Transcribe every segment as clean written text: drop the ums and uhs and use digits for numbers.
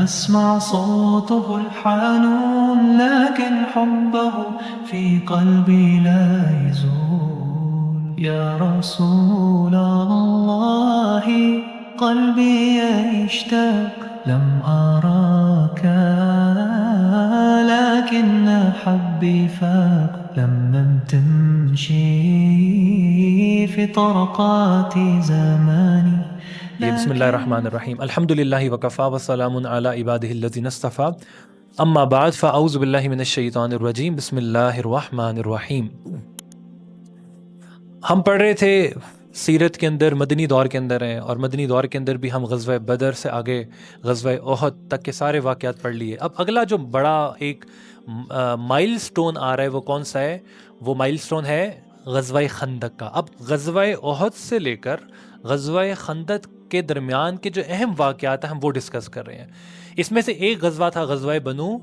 أسمع صوته الحنون لكن حبه في قلبي لا يزول. يا رسول الله قلبي يشتاق لم أراك لكن حبي فاق لما تمشي في طرقات زماني. بسم اللہ الرحمن الرحیم الحمد للہ وکفا وسلام علی عبادہ الذین اصطفیٰ اما بعد فاعوذ باللہ من الشیطان الرجیم بسم اللہ الرحمن الرحیم۔ ہم پڑھ رہے تھے سیرت کے اندر مدنی دور کے اندر ہیں، اور مدنی دور کے اندر بھی ہم غزوہ بدر سے آگے غزوہ احد تک کے سارے واقعات پڑھ لیے۔ اب اگلا جو بڑا ایک مائل سٹون آ رہا ہے وہ کون سا ہے؟ وہ مائل سٹون ہے غزوہ خندق کا۔ اب غزوہ احد سے لے کر غزوہ خندق کے درمیان کے جو اہم واقعات ہیں ہم وہ ڈسکس کر رہے ہیں۔ اس میں سے ایک غزوہ تھا غزوہ بنو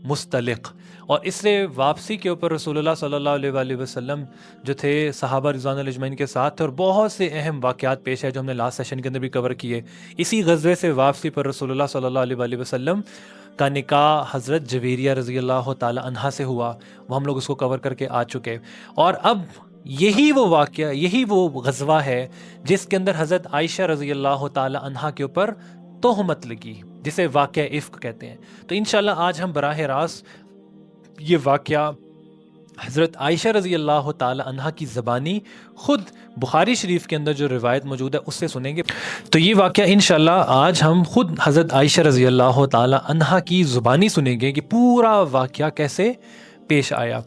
مستلق، اور اس سے واپسی کے اوپر رسول اللہ صلی اللہ علیہ وآلہ وسلم جو تھے صحابہ رضوان اللہ اجمعین کے ساتھ تھے، اور بہت سے اہم واقعات پیش ہے جو ہم نے لاسٹ سیشن کے اندر بھی کور کیے۔ اسی غزوے سے واپسی پر رسول اللہ صلی اللہ علیہ وآلہ وسلم کا نکاح حضرت جویریہ رضی اللہ تعالی عنہا سے ہوا، وہ ہم لوگ اس کو کور کر کے آ چکے۔ اور اب یہی وہ واقعہ، یہی وہ غزوہ ہے جس کے اندر حضرت عائشہ رضی اللہ تعالی عنہا کے اوپر تہمت لگی، جسے واقعہ افک کہتے ہیں۔ تو انشاءاللہ آج ہم براہ راست یہ واقعہ حضرت عائشہ رضی اللہ تعالی عنہا کی زبانی خود بخاری شریف کے اندر جو روایت موجود ہے اس سے سنیں گے۔ تو یہ واقعہ انشاءاللہ آج ہم خود حضرت عائشہ رضی اللہ تعالی عنہا کی زبانی سنیں گے کہ پورا واقعہ کیسے پیش آیا۔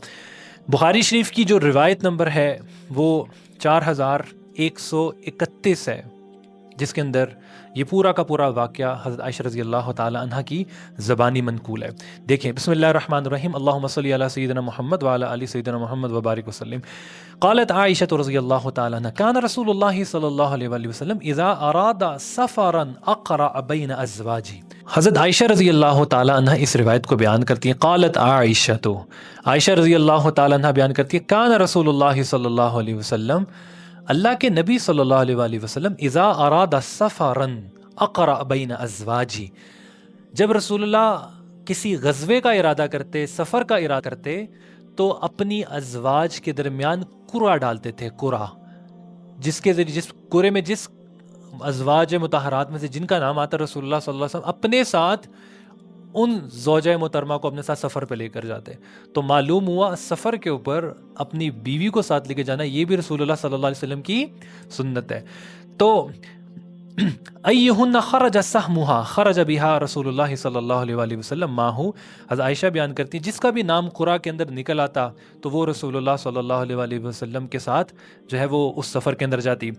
بخاری شریف کی جو روایت نمبر ہے وہ 4131 ہے، جس کے اندر یہ پورا کا پورا واقعہ حضرت عائشہ رضی اللہ تعالی عنہ کی زبانی منقول ہے۔ دیکھیں، بسم اللہ الرحمن الرحیم، اللہم صلی علی سیدنا محمد وعلی آل سیدنا محمد وبارک وسلم۔ قالت عائشہ رضی اللہ تعالی عنہ کان رسول اللہ صلی اللہ علیہ وآلہ وسلم اذا اراد سفرا اقرع بین ازواجہ۔ حضرت عائشہ رضی اللہ تعالی عنہ اس روایت کو بیان کرتی ہیں۔ قالت عائشہ، تو عائشہ رضی اللہ تعالی عنہ بیان کرتی ہے، کان رسول اللہ صلی اللہ علیہ وسلم، اللہ کے نبی صلی اللہ علیہ وآلہ وسلم، اذا اراد سفرا اقرع بین ازواجہ، جب رسول اللہ کسی غزوے کا ارادہ کرتے، سفر کا ارادہ کرتے، تو اپنی ازواج کے درمیان قرعہ ڈالتے تھے۔ قرعہ جس کے ذریعے، جس قرعے میں جس ازواج مطہرات میں سے جن کا نام آتا رسول اللہ صلی اللہ علیہ وسلم اپنے ساتھ ان زوجہ محترمہ کو اپنے ساتھ سفر پہ لے کر جاتے۔ تو معلوم ہوا سفر کے اوپر اپنی بیوی کو ساتھ لے کے جانا یہ بھی رسول اللہ صلی اللہ علیہ وسلم کی سنت ہے۔ تو ایہن خرج سہمہا خرج بہا رسول اللہ صلی اللہ علیہ وآلہ وسلم ماہو، حضرت عائشہ بیان کرتی ہیں جس کا بھی نام قرعہ کے اندر نکل آتا تو وہ رسول اللہ صلی اللہ علیہ وآلہ وسلم کے ساتھ جو ہے وہ اس سفر کے اندر جاتی۔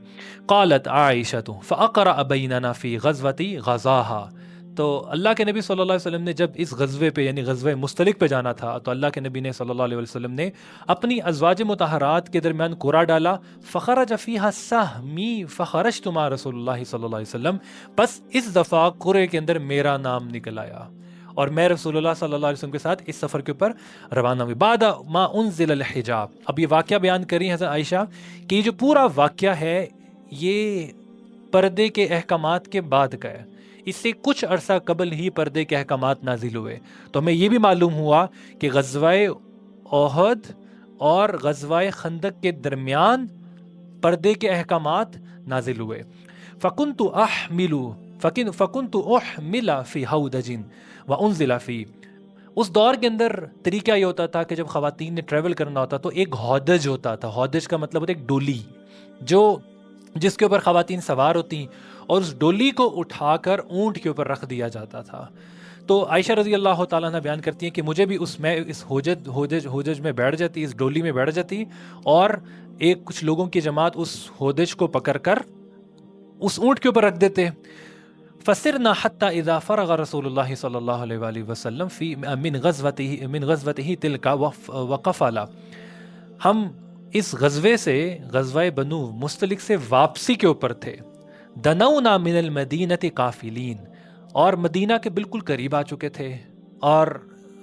قالت عائشہ فاقرع بیننا فی غزوۃ غزاہا، تو اللہ کے نبی صلی اللہ علیہ وسلم نے جب اس غزوے پہ یعنی غزوہ مستلق پہ جانا تھا تو اللہ کے نبی نے صلی اللہ علیہ وسلم نے اپنی ازواج مطہرات کے درمیان قرعہ ڈالا۔ فخرج فیہا سہمی فخرجت مع رسول اللہ صلی اللہ علیہ وسلم، بس اس دفعہ قرعے کے اندر میرا نام نکل آیا اور میں رسول اللہ صلی اللہ علیہ وسلم کے ساتھ اس سفر کے اوپر روانہ ہوئی۔ بعد ما انزل الحجاب، اب یہ واقعہ بیان کری حضرت عائشہ کہ یہ جو پورا واقعہ ہے یہ پردے کے احکامات کے بعد کا ہے، اس سے کچھ عرصہ قبل ہی پردے کے احکامات نازل ہوئے۔ تو ہمیں یہ بھی معلوم ہوا کہ غزوہ احد اور غزوہ خندق کے درمیان پردے کے احکامات نازل ہوئے۔ فَكُنْتُ أُحْمِلَ فِي هَوْدَجٍ وَأُنزِلَ فِي، اس دور کے اندر طریقہ یہ ہوتا تھا کہ جب خواتین نے ٹریول کرنا ہوتا تو ایک ہودج ہوتا تھا۔ ہودج کا مطلب ہوتا ہے ایک ڈولی جس کے اوپر خواتین سوار ہوتی اور اس ڈولی کو اٹھا کر اونٹ کے اوپر رکھ دیا جاتا تھا۔ تو عائشہ رضی اللہ تعالیٰ عنہ بیان کرتی ہیں کہ مجھے بھی اس ہودج میں بیٹھ جاتی، اس ڈولی میں بیٹھ جاتی، اور کچھ لوگوں کی جماعت اس ہودج کو پکڑ کر اس اونٹ کے اوپر رکھ دیتے۔ فسرنا حتى اذا فرغ رسول اللہ صلی اللہ علیہ وآلہ وسلم من غزوته تلك وقفل، ہم اس غزوے سے، غزوہ بنو مستلق سے واپسی کے اوپر تھے۔ دنونا من المدینہ قافلین، اور مدینہ کے بالکل قریب آ چکے تھے، اور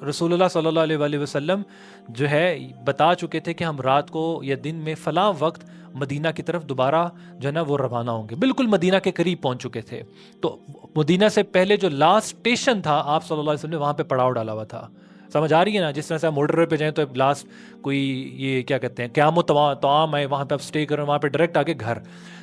رسول اللہ صلی اللہ علیہ وآلہ وسلم جو ہے بتا چکے تھے کہ ہم رات کو یا دن میں فلاں وقت مدینہ کی طرف دوبارہ جو ہے نا وہ روانہ ہوں گے، بالکل مدینہ کے قریب پہنچ چکے تھے. تو مدینہ سے پہلے جو لاسٹ اسٹیشن تھا آپ صلی اللہ علیہ وسلم نے وہاں پہ پڑاؤ ڈالا ہوا تھا. سمجھ آ رہی ہے نا؟ جس طرح سے آپ موٹر وے پہ جائیں تو لاسٹ کوئی یہ کیا کہتے ہیں قیام و طعام ہے، وہاں پہ آپ اسٹے کریں، وہاں پہ ڈائریکٹ آگے گھر.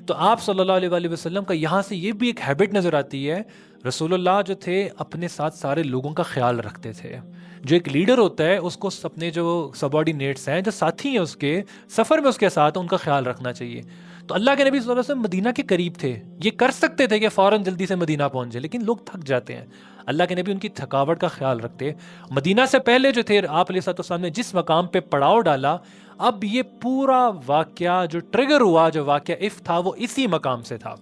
تو آپ صلی اللہ علیہ وآلہ وسلم کا یہاں سے یہ بھی ایک ہیبٹ نظر آتی ہے. رسول اللہ جو تھے اپنے ساتھ سارے لوگوں کا خیال رکھتے تھے. جو ایک لیڈر ہوتا ہے اس کو اپنے جو سبارڈینیٹس ہیں، جو ساتھی ہیں اس کے سفر میں اس کے ساتھ، ان کا خیال رکھنا چاہیے. تو اللہ کے نبی صلی اللہ علیہ وسلم مدینہ کے قریب تھے، یہ کر سکتے تھے کہ فوراً جلدی سے مدینہ پہنچ جائے، لیکن لوگ تھک جاتے ہیں. اللہ کے نبی ان کی تھکاوٹ کا خیال رکھتے. مدینہ سے پہلے جو تھے آپ علیہ السلام نے جس مقام پہ پڑاؤ ڈالا، اب یہ پورا واقعہ جو ٹریگر ہوا، جو واقعہ اف تھا، وہ اسی مقام سے تھا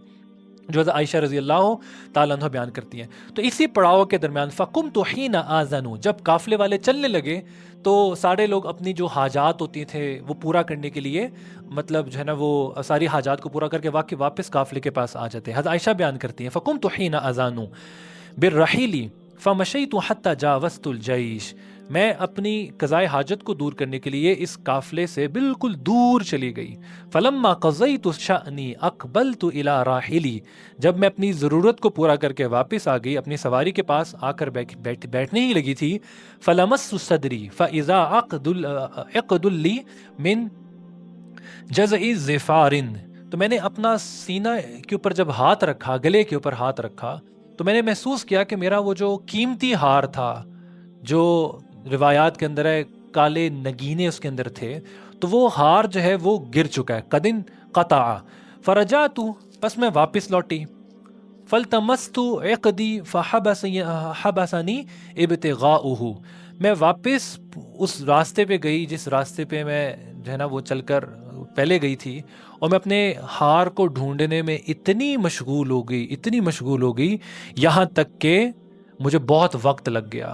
جو عائشہ رضی اللہ تعالیٰ عنہ بیان کرتی ہیں. تو اسی پڑاؤ کے درمیان فَقُمْتُ حِينَ آذَنُوا، جب قافلے والے چلنے لگے تو سارے لوگ اپنی جو حاجات ہوتی تھے وہ پورا کرنے کے لیے، مطلب جو ہے نا وہ ساری حاجات کو پورا کر کے واپس قافلے کے پاس آ جاتے ہیں. حضرت عائشہ بیان کرتی ہیں فَقُمْتُ حِينَ آذَنُوا بِالرَّحِيلِ فَمَشَيْتُ حَتَّى جَاوَزْتُ الْجَيْشَ، میں اپنی قضائے حاجت کو دور کرنے کے لیے اس قافلے سے بالکل دور چلی گئی. فَلَمَّا قَضَيْتُ شَأْنِي أَقْبَلْتُ إِلَىٰ رَاحِلِي، جب میں اپنی ضرورت کو پورا کر کے واپس آ گئی، اپنی سواری کے پاس آ کر بیٹھنے ہی لگی تھی. فَلَمَسُّ صَدْرِي فَإِذَا عَقْدٌ لِّي مِن جَزْعِ ظِفَارٍ، تو میں نے اپنا سینہ کے اوپر جب ہاتھ رکھا، گلے کے اوپر ہاتھ رکھا، تو میں نے محسوس کیا کہ میرا وہ جو قیمتی ہار تھا، جو روایات کے اندر ہے کالے نگینے اس کے اندر تھے، تو وہ ہار جو ہے وہ گر چکا ہے. قدن قطع فرجعت، پس میں واپس لوٹی. فالتمست عقدی فحبسنی ابتغاؤہ، میں واپس اس راستے پہ گئی جس راستے پہ میں جو ہے نا وہ چل کر پہلے گئی تھی، اور میں اپنے ہار کو ڈھونڈنے میں اتنی مشغول ہو گئی یہاں تک کہ مجھے بہت وقت لگ گیا.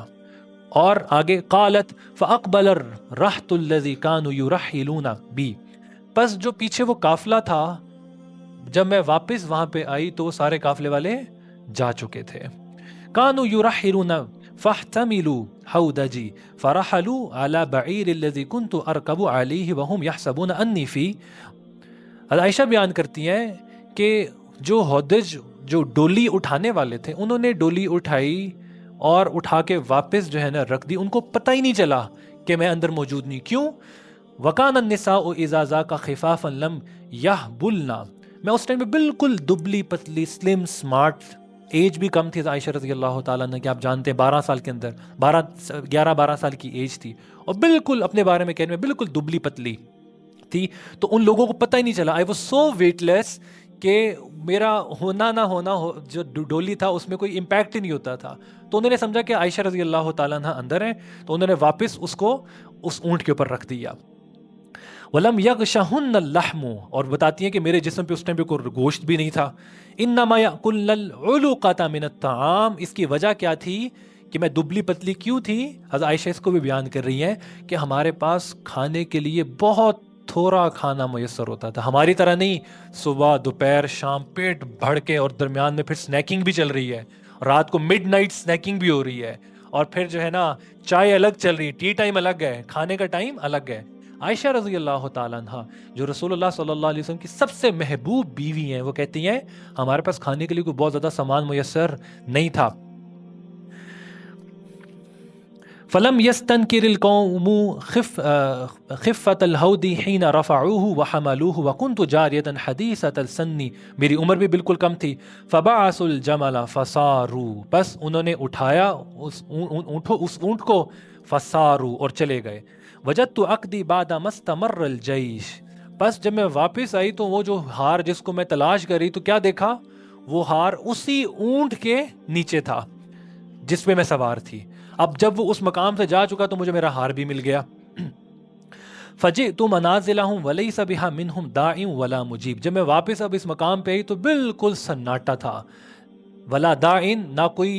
اور آگے قالت فاقبل الرہط الذی کانوا یرحلون بی، پس جو پیچھے وہ قافلہ تھا جب میں واپس وہاں پہ آئی تو وہ سارے قافلے والے جا چکے تھے. کانوا یرحلون فاحتملوا حودجی فرحلوا علی بعیر الذی کنت ارکب علیہ وهم یحسبون انی فی. عائشہ بیان کرتی ہیں کہ جو ہودج، جو ڈولی اٹھانے والے تھے، انہوں نے ڈولی اٹھائی اور اٹھا کے واپس جو ہے نا رکھ دی. ان کو پتہ ہی نہیں چلا کہ میں اندر موجود نہیں. کیوں؟ وَكَانَ النِّسَاءُ إِذَا ذَاقَ خِفَافًا لَمْ يَحْبُلْنَا، میں اس ٹائم میں بالکل دبلی پتلی سلم سمارٹ، ایج بھی کم تھی عائشہ رضی اللہ تعالیٰ عنہ کہ آپ جانتے ہیں 12 سال کے اندر 11-12 سال کی ایج تھی، اور بالکل اپنے بارے میں کہنے میں بالکل دبلی پتلی تھی. تو ان لوگوں کو پتہ ہی نہیں چلا. آئی واز سو ویٹ لیس کہ میرا ہونا نہ ہونا جو ڈولی تھا اس میں کوئی امپیکٹ ہی نہیں ہوتا تھا. تو انہوں نے سمجھا کہ عائشہ رضی اللہ تعالیٰ عنہ اندر ہیں، تو انہوں نے واپس اس کو اس اونٹ کے اوپر رکھ دیا. وَلَمْ يَغْشَهُنَّ اللَّحْمُ، اور بتاتی ہیں کہ میرے جسم پہ اس ٹائم پہ کوئی گوشت بھی نہیں تھا. إِنَّمَا يَأْكُلْنَ الْعُلُقَةَ مِنَ الطَّعَامِ، اس کی وجہ کیا تھی کہ میں دبلی پتلی کیوں تھی؟ حضرت عائشہ اس کو بھی بیان کر رہی ہیں کہ ہمارے پاس کھانے کے لیے بہت تھوڑا کھانا میسر ہوتا تھا، ہماری طرح نہیں صبح دوپہر شام پیٹ بھر کے، اور درمیان میں پھر سنیکنگ بھی چل رہی ہے، رات کو مڈ نائٹ سنیکنگ بھی ہو رہی ہے، اور پھر جو ہے نا چائے الگ چل رہی ہے، ٹی ٹائم الگ ہے، کھانے کا ٹائم الگ ہے. عائشہ رضی اللہ تعالیٰ عنہ جو رسول اللہ صلی اللہ علیہ وسلم کی سب سے محبوب بیوی ہیں، وہ کہتی ہیں ہمارے پاس کھانے کے لیے کوئی بہت زیادہ سامان میسر نہیں تھا. فلم یستنکر القوم خفت الحود حین رفعوه وحملوه وکنت جاریتا حدیثۃ السن، میری عمر بھی بالکل کم تھی. فبعثوا الجمل فصاروا، بس انہوں نے اٹھایا اس اونٹ کو، فصاروا، اور چلے گئے. وجدت عقدی بعد ما استمر الجیش، بس جب میں واپس آئی تو وہ جو ہار جس کو میں تلاش کر رہی تو کیا دیکھا؟ وہ ہار اسی اونٹ کے نیچے تھا جس پہ میں سوار تھی. اب جب وہ اس مقام سے جا چکا تو مجھے میرا ہار بھی مل گیا. فجئت منازلهم وليس بها منهم داع ولا مجیب، جب میں واپس اب اس مقام پہ آئی تو بالکل سناٹا تھا. ولا داع، نہ کوئی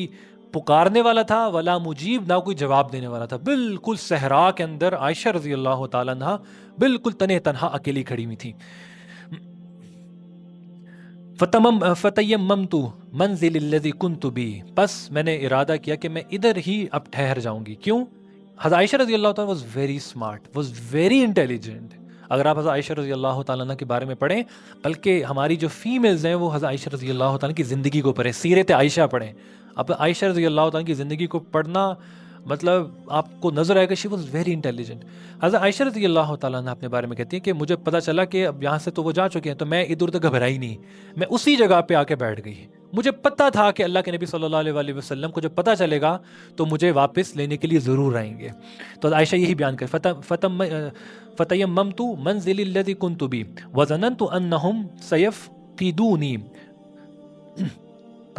پکارنے والا تھا، ولا مجیب، نہ کوئی جواب دینے والا تھا. بالکل صحرا کے اندر عائشہ رضی اللہ تعالیٰ عنہ بالکل تنہا اکیلی کھڑی ہوئی تھی. فتیممت منزل الذی کنت بی، بس میں نے ارادہ کیا کہ میں ادھر ہی اب ٹھہر جاؤں گی. کیوں؟ حضرت عائشہ رضی اللہ تعالیٰ was very smart, was very intelligent. اگر آپ حضرت عائشہ رضی اللہ تعالیٰ عنہ کے بارے میں پڑھیں، بلکہ ہماری جو فیمیلز ہیں وہ حضرت عائشہ رضی اللہ تعالیٰ کی زندگی کو پڑھیں، سیرت عائشہ پڑھیں. اب عائشہ رضی اللہ تعالیٰ کی زندگی کو پڑھنا مطلب آپ کو نظر آئے گا شی واز ویری انٹیلیجنٹ. حضرت عائشہ رضی اللہ تعالیٰ عنہ اپنے بارے میں کہتی ہیں کہ مجھے پتہ چلا کہ اب یہاں سے تو وہ جا چکے ہیں، تو میں ادھر ادھر گھبرائی نہیں، میں اسی جگہ پہ آ کے بیٹھ گئی. مجھے پتہ تھا کہ اللہ کے نبی صلی اللہ علیہ وآلہ وسلم کو جب پتہ چلے گا تو مجھے واپس لینے کے لیے ضرور آئیں گے. تو عائشہ یہی بیان کر فتیممت منزلی الذی کنت بی وظننت انہم سیفقدونی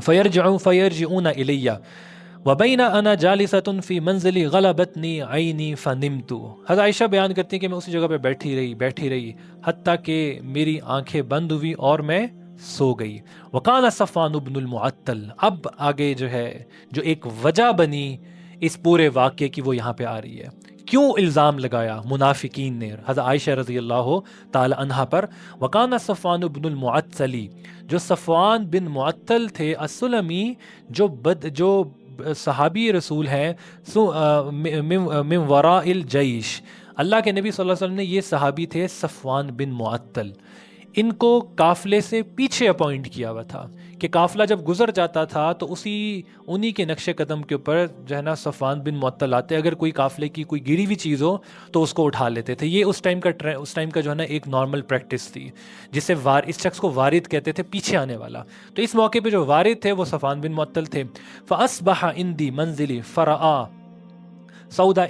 فیرجعون الی وبین انا جالست فی منزلی غلبتنی عینی فنمت. حضرت عائشہ بیان کرتی ہیں کہ میں اسی جگہ پہ بیٹھی رہی حتیٰ کہ میری آنکھیں بند ہوئی اور میں سو گئی. وکان صفوان بن المعطل. اب آگے جو ہے جو ایک وجہ بنی اس پورے واقعے کی وہ یہاں پہ آ رہی ہے. کیوں الزام لگایا منافقین نے حضرت عائشہ رضی اللہ تعالی عنہا پر؟ وکان صفوان بن المعطلی، جو صفوان بن معطل تھے السلمی، جو صحابی رسول ہیں من وراء الجیش. اللہ کے نبی صلی اللہ علیہ وسلم نے یہ صحابی تھے صفوان بن معطل، ان کو قافلے سے پیچھے اپوائنٹ کیا ہوا تھا کہ قافلہ جب گزر جاتا تھا تو انہی کے نقش قدم کے اوپر جو ہے نا صفوان بن معطل آتے، اگر کوئی قافلے کی کوئی گری ہوئی چیز ہو تو اس کو اٹھا لیتے تھے. یہ اس ٹائم کا جو ہے نا ایک نارمل پریکٹس تھی، جسے اس شخص کو وارد کہتے تھے، پیچھے آنے والا. تو اس موقع پہ جو وارد تھے وہ صفوان بن معطل تھے. فاصبح عندي منزلي فرآ سودا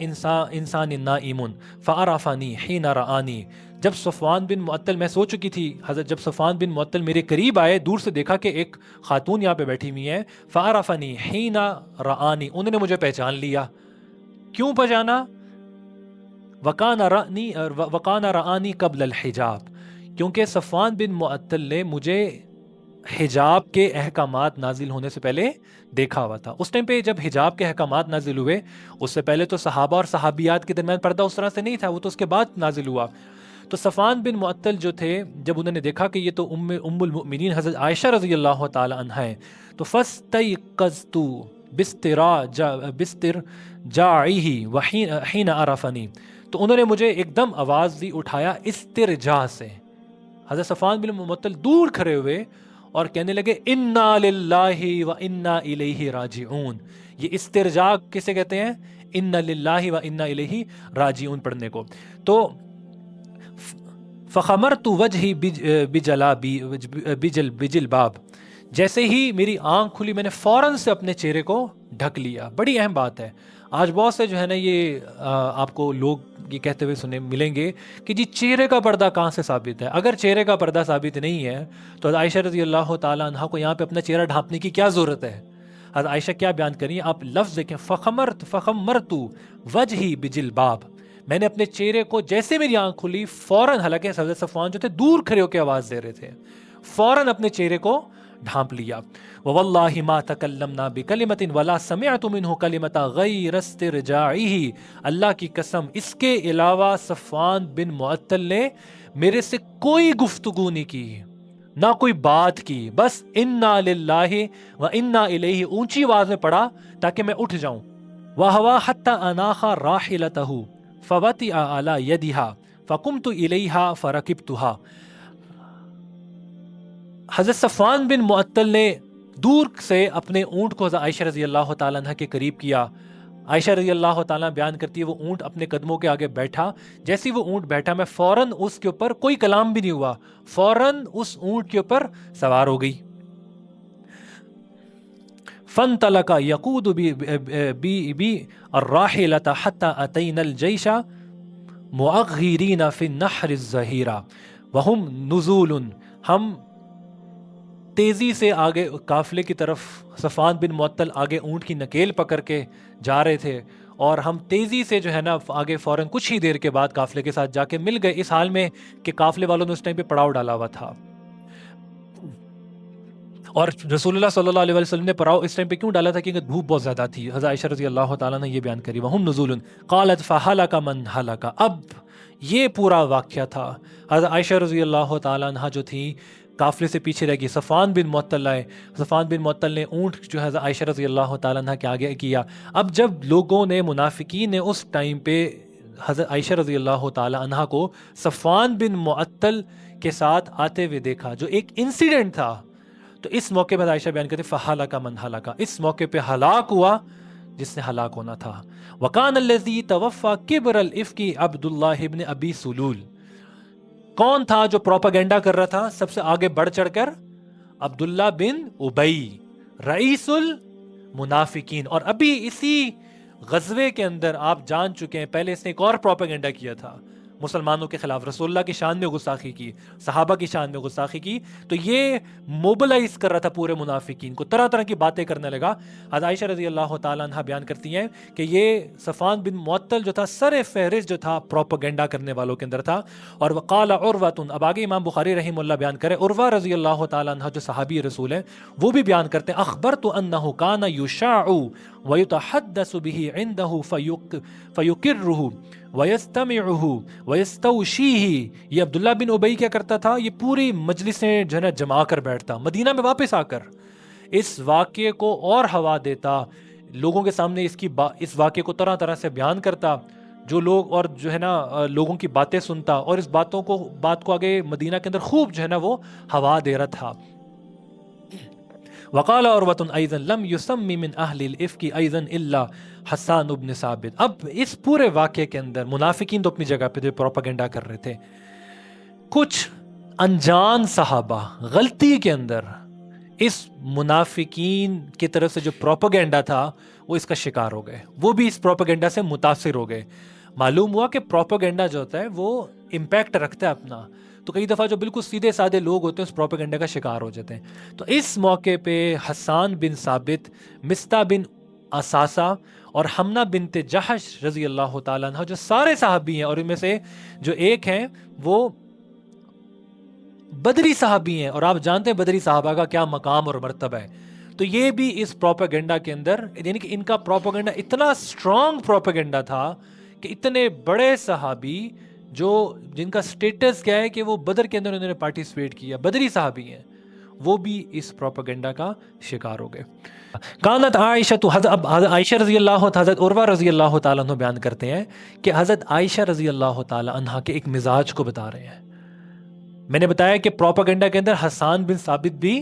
انسان نائم فعرفني حين رآني. جب صفوان بن معطل، میں سو چکی تھی حضرت، جب صفوان بن معطل میرے قریب آئے، دور سے دیکھا کہ ایک خاتون یہاں پہ بیٹھی ہوئی ہے. فعرفني حين رآني، انہوں نے مجھے پہچان لیا. کیوں پہچانا؟ وکان رآنی قبل الحجاب، کیونکہ صفوان بن معطل نے مجھے حجاب کے احکامات نازل ہونے سے پہلے دیکھا ہوا تھا. اس ٹائم پہ جب حجاب کے احکامات نازل ہوئے، اس سے پہلے تو صحابہ اور صحابیات کے درمیان پردہ اس طرح سے نہیں تھا، وہ تو اس کے بعد نازل ہوا. تو صفوان بن معطل جو تھے، جب انہوں نے دیکھا کہ یہ تو ام المؤمنین حضرت عائشہ رضی اللہ تعالی عنہ ہیں، تو فاستيقظت باسترجاعه وحين عرفني، تو انہوں نے مجھے ایک دم آواز دی، اٹھایا استرجاع سے. حضرت صفوان بن معطل دور کھڑے ہوئے اور کہنے لگے انا للہ و انا الیہ راجعون. یہ استرجاع کسے کہتے ہیں؟ انا للہ و انا الیہ راجعون پڑھنے کو. تو فخمرت وجہی بجلباب، جیسے ہی میری آنکھ کھلی میں نے فوراً سے اپنے چہرے کو ڈھک لیا. بڑی اہم بات ہے. آج بہت سے جو ہے نا یہ آپ کو لوگ یہ کہتے ہوئے سنے ملیں گے کہ جی چہرے کا پردہ کہاں سے ثابت ہے؟ اگر چہرے کا پردہ ثابت نہیں ہے تو عائشہ رضی اللہ تعالیٰ عنہ کو یہاں پہ اپنا چہرہ ڈھانپنے کی کیا ضرورت ہے؟ حضرت عائشہ کیا بیان کری؟ آپ لفظ دیکھیں، فخمرت وجہی بجلباب، میں نے اپنے چہرے کو جیسے میری آنکھ کھلی فوراً، حالانکہ حضرت صفوان جو تھے دور کھڑے ہو کے آواز دے رہے تھے، فوراً اپنے چہرے کو ڈھانپ لیا. وَوَاللَّهِ مَا تَكَلَّمْنَا بِكَلِمَةٍ وَلَا سَمِعْتُ مِنْهُ كَلِمَةً غَيْرَ اسْتِرْجَاعِهِ. اللہ کی قسم اس کے علاوہ صفوان بن معطل نے میرے سے کوئی گفتگو نہیں کی، نہ کوئی بات کی، بس انا للہ و انا الیہ اونچی آواز میں پڑھا تاکہ میں اٹھ جاؤں. وَهَوَا حَتَّى أَنَاخَ رَاحِلَتَهُ فَوَطِئَ عَلَى يَدِهَا فَقُمْتُ إِلَيْهَا فَرَكِبْتُهَا. حضرت صفوان بن معطل نے دور سے اپنے اونٹ کو حضرت عائشہ رضی اللہ تعالیٰ عنہ کے قریب کیا. عائشہ رضی اللہ تعالیٰ بیان کرتی ہے وہ اونٹ اپنے قدموں کے آگے بیٹھا. جیسے وہ اونٹ بیٹھا میں فوراً اس کے اوپر، کوئی کلام بھی نہیں ہوا، فوراً اس اونٹ کے اوپر سوار ہو گئی. فانطلق یقود بی الراحلۃ حتی اتینا الجیش مؤغرین فی النحر الظہیرہ وہم نزول. ہم تیزی سے آگے قافلے کی طرف، صفوان بن معطل آگے اونٹ کی نکیل پکڑ کے جا رہے تھے اور ہم تیزی سے جو ہے نا آگے فوراً کچھ ہی دیر کے بعد قافلے کے ساتھ جا کے مل گئے، اس حال میں کہ قافلے والوں نے اس ٹائم پہ پڑاؤ ڈالا ہوا تھا. اور رسول اللہ صلی اللہ علیہ وسلم نے پڑاؤ اس ٹائم پہ کیوں ڈالا تھا؟ کیونکہ دھوپ بہت زیادہ تھی. حضرت عائشہ رضی اللہ تعالیٰ نے یہ بیان کری وَهُمْ نُزُولٌ قَالَتْ فَهَلَكَ مَنْ هَلَكَ. اب یہ پورا واقعہ تھا. حضرت عائشہ رضی اللہ تعالیٰ عنہ جو تھی قافلے سے پیچھے رہ گئی. صفوان بن معطل آئے. صفوان بن معطل نے اونٹ جو ہے عائشہ رضی اللہ تعالیٰ عنہ کے آگے کیا. اب جب لوگوں نے منافقین نے اس ٹائم پہ حضرت عائشہ رضی اللہ تعالیٰ عنہ کو صفوان بن معطل کے ساتھ آتے ہوئے دیکھا جو ایک انسیڈنٹ تھا, تو اس موقع پر عائشہ بیان کرتے فہلک من ہلک, اس موقع پہ ہلاک ہوا جس نے ہلاک ہونا تھا. وکان الذی توفی کبر الافک عبد اللہ ابن ابی سلول, کون تھا جو پروپیگنڈا کر رہا تھا سب سے آگے بڑھ چڑھ کر؟ عبداللہ بن ابی رئیس المنافقین. اور ابھی اسی غزوے کے اندر آپ جان چکے ہیں پہلے اس نے ایک اور پروپیگنڈا کیا تھا مسلمانوں کے خلاف, رسول اللہ کی شان میں گستاخی کی, صحابہ کی شان میں گستاخی کی. تو یہ موبلائز کر رہا تھا پورے منافقین کو, طرح طرح کی باتیں کرنے لگا. حضرت عائشہ رضی اللہ تعالیٰ عنہ بیان کرتی ہیں کہ یہ صفوان بن معطل جو تھا سر فہرست جو تھا پروپیگنڈا کرنے والوں کے اندر تھا. اور وقال عروہ, اب آگے امام بخاری رحمہ اللہ بیان کرے, عروہ رضی اللہ تعالیٰ عنہ جو صحابی رسول ہیں وہ بھی بیان کرتے ہیں, اخبرت انہ کان یشاع ویتحدث به عنده فیقرہ وَيَسْتَمِعُهُ وَيَسْتَوْشِيهِ. یہ عبداللہ بن ابی کیا کرتا تھا, یہ پوری مجلسیں جو ہے نا جما کر بیٹھتا, مدینہ میں واپس آ کر اس واقعے کو اور ہوا دیتا, لوگوں کے سامنے اس واقعے کو طرح طرح سے بیان کرتا, جو لوگ اور جو ہے نا لوگوں کی باتیں سنتا, اور اس بات کو آگے مدینہ کے اندر خوب جو ہے نا وہ ہوا دے رہا تھا. وقال عروۃ ایضا لم یسمی من اہل الافک ایضا الا حسان بن ثابت. اب اس پورے واقعے کے اندر منافقین تو اپنی جگہ پہ جو پروپیگنڈا کر رہے تھے, کچھ انجان صحابہ غلطی کے اندر اس منافقین کی طرف سے جو پروپیگنڈا تھا وہ اس کا شکار ہو گئے, وہ بھی اس پروپیگنڈا سے متاثر ہو گئے. معلوم ہوا کہ پروپیگنڈا جو ہوتا ہے وہ امپیکٹ رکھتا ہے اپنا, تو کئی دفعہ جو بالکل سیدھے سادے لوگ ہوتے ہیں اس پروپیگنڈا کا شکار ہو جاتے ہیں. تو اس موقع پہ حسان بن ثابت, مستہ بن اساسہ اور حمنہ بنت جحش رضی اللہ تعالیٰ عنہ جو سارے صحابی ہیں, اور ان میں سے جو ایک ہیں وہ بدری صحابی ہیں, اور آپ جانتے ہیں بدری صحابہ کا کیا مقام اور مرتبہ ہے. تو یہ بھی اس پروپیگنڈا کے اندر, یعنی کہ ان کا پروپیگنڈا اتنا اسٹرانگ پروپیگنڈا تھا کہ اتنے بڑے صحابی جن کا سٹیٹس کیا ہے کہ وہ بدر کے اندر انہوں نے پارٹیسپیٹ کیا, بدری صحابی ہیں, وہ بھی اس پروپیگنڈا کا شکار ہو گئے. کانت عائشہ, تو حضرت عائشہ رضی اللہ, حضرت عروہ رضی اللہ تعالیٰ عنہ بیان کرتے ہیں کہ حضرت عائشہ رضی اللہ تعالیٰ عنہ کے ایک مزاج کو بتا رہے ہیں. میں نے بتایا کہ پروپیگنڈا کے اندر حسان بن ثابت بھی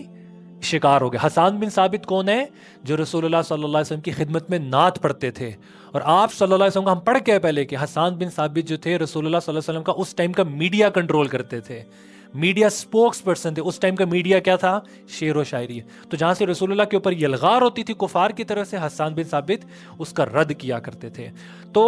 شکار ہو گئے. حسان بن ثابت کون ہے؟ جو رسول اللہ صلی اللہ علیہ وسلم کی خدمت میں نعت پڑھتے تھے, اور آپ صلی اللہ علیہ وسلم کا ہم پڑھ کے پہلے کہ حسان بن ثابت جو تھے رسول اللہ صلی اللہ علیہ وسلم کا اس ٹائم کا میڈیا کنٹرول کرتے تھے, میڈیا سپوکس پرسن تھے. اس ٹائم کا میڈیا کیا تھا؟ شعر و شاعری. تو جہاں سے رسول اللہ کے اوپر یہ الغار ہوتی تھی کفار کی طرف سے, حسان بن ثابت اس کا رد کیا کرتے تھے. تو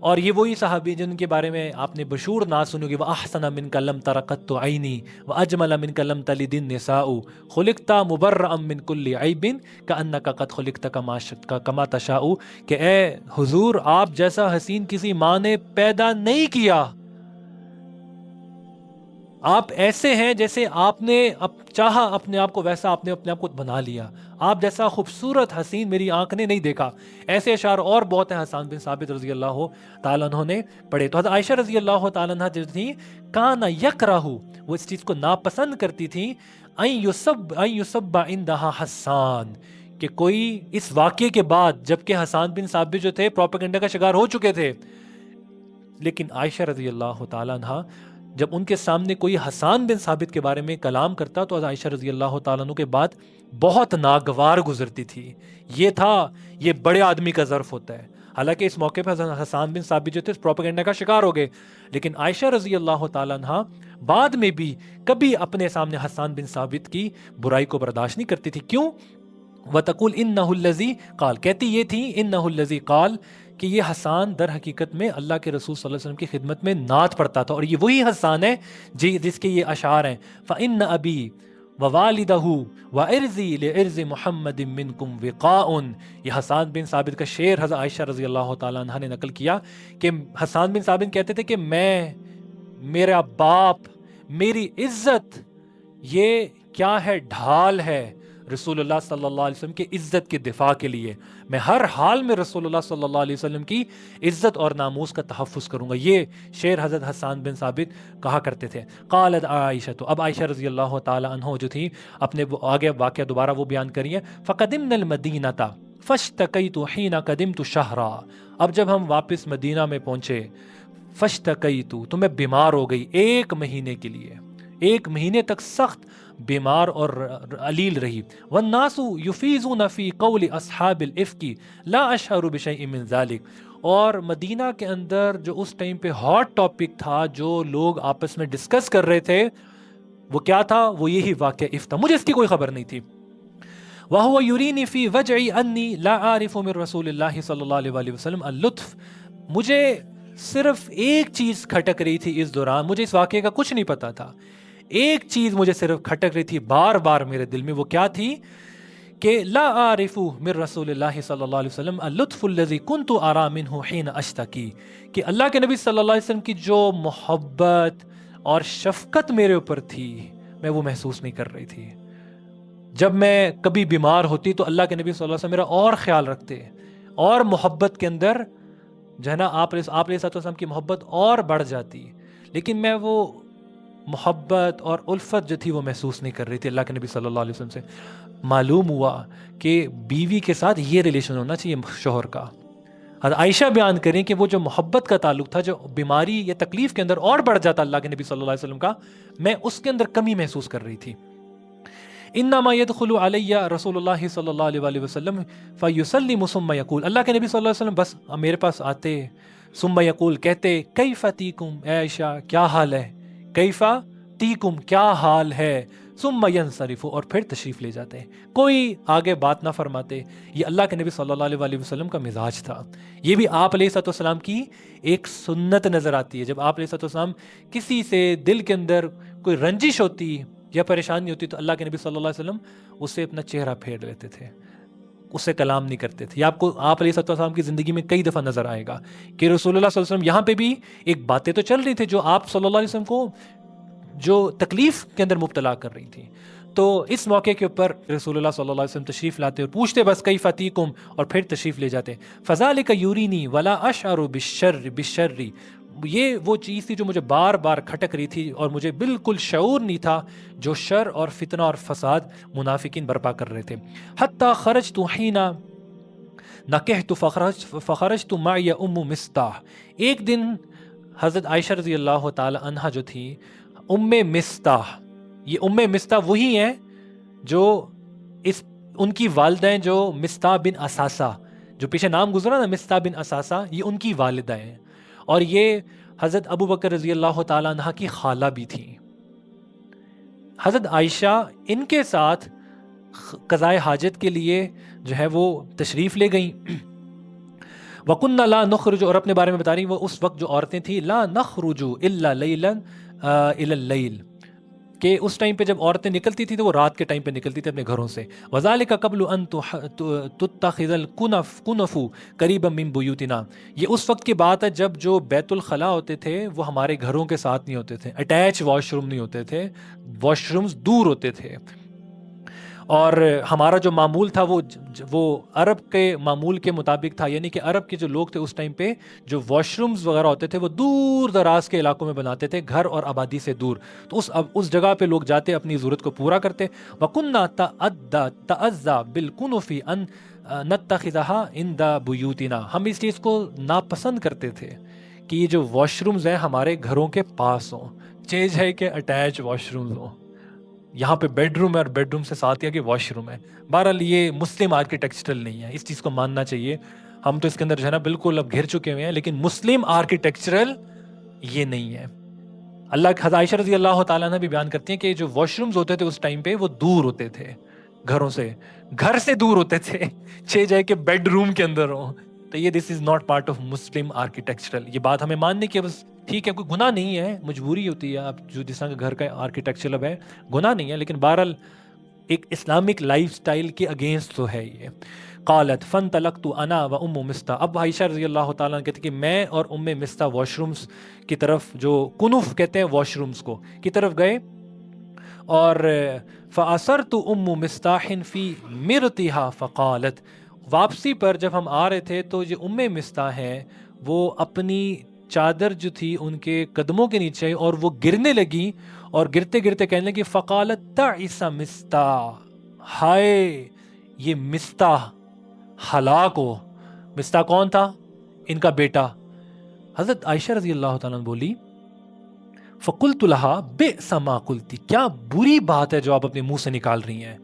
اور یہ وہی صحابی جن کے بارے میں آپ نے بشور نعت سنی ہوگی, وَأَحْسَنَ مِنْكَ لَمْ تَرَ قَطُّ عَيْنِي وَأَجْمَلَ مِنْكَ لَمْ تَلِدِ النِّسَاءُ خُلِقْتَ مُبَرَّأً مِنْ كُلِّ عَيْبٍ كَأَنَّكَ قَدْ خُلِقْتَ كَمَا تَشَاءُ. کہ اے حضور, آپ جیسا حسین کسی ماں نے پیدا نہیں کیا, آپ ایسے ہیں جیسے آپ نے چاہا اپنے آپ کو, ویسا آپ نے اپنے آپ کو بنا لیا, آپ جیسا خوبصورت حسین میری آنکھ نے نہیں دیکھا. ایسے اشعار اور بہت ہیں حسان بن ثابت رضی اللہ تعالیٰ عنہ نے پڑھے. تو حضرت عائشہ رضی اللہ تعالیٰ عنہ جو تھی, کانا یکرہ, وہ اس چیز کو ناپسند کرتی تھی, این یسب عندہا حسان, کہ کوئی اس واقعے کے بعد جبکہ حسان بن ثابت جو تھے پروپیگنڈا کا شکار ہو چکے تھے, لیکن عائشہ رضی اللہ تعالیٰ عنہ جب ان کے سامنے کوئی حسان بن ثابت کے بارے میں کلام کرتا تو عائشہ رضی اللہ تعالیٰ عنہ کے بعد بہت ناگوار گزرتی تھی. یہ بڑے آدمی کا ظرف ہوتا ہے. حالانکہ اس موقع پہ حسان بن ثابت جو تھے اس پروپیگنڈا کا شکار ہو گئے, لیکن عائشہ رضی اللہ تعالیٰ عنہ بعد میں بھی کبھی اپنے سامنے حسان بن ثابت کی برائی کو برداشت نہیں کرتی تھی. کیوں؟ وَتَقُولْ إِنَّهُ الَّذِي قَالَ, کہتی یہ تھی إِنَّهُ الَّذِي قَالَ, کہ یہ حسان در حقیقت میں اللہ کے رسول صلی اللہ علیہ وسلم کی خدمت میں نعت پڑھتا تھا, اور یہ وہی حسان ہے جس کے یہ اشعار ہیں, فَإِنَّ أَبِي وَوَالِدَهُ وَإِرْزِي لِعِرْزِ مُحَمَّدٍ مِّنْكُمْ وِقَاءٌ. یہ حسان بن ثابت کا شعر حضرت عائشہ رضی اللہ تعالیٰ عنہ نے نقل کیا کہ حسان بن ثابت کہتے تھے کہ میرا باپ, میری عزت یہ کیا ہے؟ ڈھال ہے رسول اللہ صلی اللہ علیہ وسلم کی عزت کے دفاع کے لیے، میں ہر حال میں رسول اللہ صلی اللہ علیہ وسلم کی عزت اور ناموس کا تحفظ کروں گا. یہ شعر حضرت حسان بن ثابت کہا کرتے تھے. قالت عائشہ، تو اب عائشہ رضی اللہ تعالی عنہ جو تھی اپنے آگے واقعہ دوبارہ وہ بیان کریے. فقدمنا المدینۃ فاشتکیت حین قدمت شہرا، اب جب ہم واپس مدینہ میں پہنچے، فاشتکیت تو میں بیمار ہو گئی 1 مہینے کے لیے، 1 مہینے تک سخت بیمار اور علیل رہی. والناس یفیضون فی قول اصحاب الافک لا اشعر بشیء من ذلک، اور مدینہ کے اندر جو اس ٹائم پہ ہاٹ ٹاپک تھا، جو لوگ آپس میں ڈسکس کر رہے تھے، وہ کیا تھا؟ وہ یہی واقعہ افک تھا. مجھے اس کی کوئی خبر نہیں تھی. وَهُوَ يُرِينِي فِي وَجْعِي أَنِّي لَا أَعْرِفُ مِن رسول اللہ صلی اللہ علیہ وسلم اللطف، مجھے صرف ایک چیز کھٹک رہی تھی اس دوران، مجھے اس واقعے کا کچھ نہیں پتا تھا، ایک چیز مجھے صرف کھٹک رہی تھی بار بار میرے دل میں. وہ کیا تھی؟ کہ لا اعرف من رسول اللہ صلی اللہ علیہ وسلم اللطف الذي كنت ارى منه حين اشتكي، کہ اللہ کے نبی صلی اللہ علیہ وسلم کی جو محبت اور شفقت میرے اوپر تھی میں وہ محسوس نہیں کر رہی تھی. جب میں کبھی بیمار ہوتی تو اللہ کے نبی صلی اللہ علیہ وسلم میرا اور خیال رکھتے، اور محبت کے اندر جو ہے نا آپ علیہ السلام کی محبت اور بڑھ جاتی، لیکن میں وہ محبت اور الفت جو تھی وہ محسوس نہیں کر رہی تھی اللہ کے نبی صلی اللہ علیہ وسلم سے. معلوم ہوا کہ بیوی کے ساتھ یہ ریلیشن ہونا چاہیے شوہر کا. حضرت عائشہ بیان کریں کہ وہ جو محبت کا تعلق تھا، جو بیماری یا تکلیف کے اندر اور بڑھ جاتا اللہ کے نبی صلی اللہ علیہ وسلم کا، میں اس کے اندر کمی محسوس کر رہی تھی. انما يدخل علی رسول اللہ صلی اللہ علیہ وسلم فیسلم ثم یقول، اللہ کے نبی صلی اللہ علیہ وسلم بس میرے پاس آتے، ثم یقول کہتے، کیف تیکم، اے عائشہ کیا حال ہے، کیف تیکم کیا حال ہے، ثم ینصرف، اور پھر تشریف لے جاتے، کوئی آگے بات نہ فرماتے. یہ اللہ کے نبی صلی اللہ علیہ وسلم کا مزاج تھا. یہ بھی آپ علیہ السلام کی ایک سنت نظر آتی ہے. جب آپ علیہ السلام کسی سے دل کے اندر کوئی رنجش ہوتی یا پریشانی ہوتی تو اللہ کے نبی صلی اللہ علیہ وسلم اسے اپنا چہرہ پھیر لیتے تھے، اس سے کلام نہیں کرتے تھے. یہ آپ کو آپ علیہ السلام کی زندگی میں کئی دفعہ نظر آئے گا کہ رسول اللہ صلی اللہ علیہ وسلم یہاں پہ بھی ایک باتیں تو چل رہی تھی جو آپ صلی اللہ علیہ وسلم کو جو تکلیف کے اندر مبتلا کر رہی تھی. تو اس موقع کے اوپر رسول اللہ صلی اللہ علیہ وسلم تشریف لاتے اور پوچھتے بس کیف تیکم، اور پھر تشریف لے جاتے. فذلک یورینی ولا اشعر بالشر، یہ وہ چیز تھی جو مجھے بار بار کھٹک رہی تھی اور مجھے بالکل شعور نہیں تھا جو شر اور فتنہ اور فساد منافقین برپا کر رہے تھے. حتی خرجت حین نکحت فخرجت معی ام مصطح، ایک دن حضرت عائشہ رضی اللہ تعالی عنہا جو تھی ام مصطح، یہ ام مصطح وہی ہیں جو ان کی والدین جو مصطح بن اساسہ، جو پیچھے نام گزرا نا مصطح بن اساسہ، یہ ان کی والدہ ہیں، اور یہ حضرت ابو بکر رضی اللہ تعالیٰ عنہ کی خالہ بھی تھیں. حضرت عائشہ ان کے ساتھ قضائے حاجت کے لیے جو ہے وہ تشریف لے گئیں. وَكُنَّا لَا نُخْرُجُ، اور اپنے بارے میں بتا رہی وہ اس وقت جو عورتیں تھیں، لَا نَخْرُجُ إِلَّا لَيْلًا إِلَى اللَّيْلِ، کہ اس ٹائم پہ جب عورتیں نکلتی تھیں تو وہ رات کے ٹائم پہ نکلتی تھیں اپنے گھروں سے. وَذَلِكَ قَبْلُ أَن تُتَّخِذَ الْكُنَفُ قَرِيبًا مِن بُيُوتِنَا، یہ اس وقت کی بات ہے جب جو بیت الخلاء ہوتے تھے وہ ہمارے گھروں کے ساتھ نہیں ہوتے تھے، اٹیچ واش روم نہیں ہوتے تھے، واش رومز دور ہوتے تھے. اور ہمارا جو معمول تھا وہ عرب کے معمول کے مطابق تھا، یعنی کہ عرب کے جو لوگ تھے اس ٹائم پہ جو واش رومز وغیرہ ہوتے تھے وہ دور دراز کے علاقوں میں بناتے تھے، گھر اور آبادی سے دور. تو اس جگہ پہ لوگ جاتے اپنی ضرورت کو پورا کرتے. وَكُنَّا تَأَذَّى بِالْكُنُفِ أَن نَتَّخِذَهَا عِنْدَ بُيُوتِنَا، ہم اس چیز کو ناپسند کرتے تھے کہ یہ جو واش رومز ہیں ہمارے گھروں کے پاس ہوں، چیز ہے کہ اٹیچ واش رومز ہوں. یہاں پہ بیڈ روم ہے اور بیڈ روم سے ساتھ یا کہ واش روم ہے. بہرحال یہ مسلم آرکیٹیکچرل نہیں ہے، اس چیز کو ماننا چاہیے. ہم تو اس کے اندر جو ہے نا بالکل اب گھر چکے ہوئے ہیں، لیکن مسلم آرکیٹیکچرل یہ نہیں ہے. اللہ حضرت عائشہ رضی اللہ تعالیٰ عنہ بھی بیان کرتی ہیں کہ جو واش رومز ہوتے تھے اس ٹائم پہ وہ دور ہوتے تھے، گھروں سے، گھر سے دور ہوتے تھے، چھ جائے کہ بیڈ روم کے اندر ہوں. تو یہ this is not part of Muslim architectural. یہ بات ہمیں ماننے کی بس ٹھیک ہے، کوئی گناہ نہیں ہے، مجبوری ہوتی ہے، آپ جو جس طرح گھر کا آرکیٹیکچر اب ہے گناہ نہیں ہے، لیکن بہرحال ایک اسلامک لائف سٹائل کے اگینسٹ تو ہے یہ. قالت فانطلقت انا و ام مصطح، اب عائشہ رضی اللہ تعالیٰ عنہ کہتے کہ میں اور ام مصطح واش رومز کی طرف، جو کنف کہتے ہیں واش رومز کو، کی طرف گئے. اور فَأَسَرْتُ أُمُّ مِسْطَاحٍ فِي مِرْتِهَا فَقَالَتْ، واپسی پر جب ہم آ رہے تھے تو یہ مستاح ہیں، وہ اپنی چادر جو تھی ان کے قدموں کے نیچے اور وہ گرنے لگی، اور گرتے گرتے کہنے لگی فقالت تعس مستاح، ہائے یہ مستاح ہلاک ہو۔ مستاح کون تھا؟ ان کا بیٹا۔ حضرت عائشہ رضی اللہ تعالیٰ عنہ بولی فقلت لها بئس ما قلتی، کیا بری بات ہے جو آپ اپنے منہ سے نکال رہی ہیں۔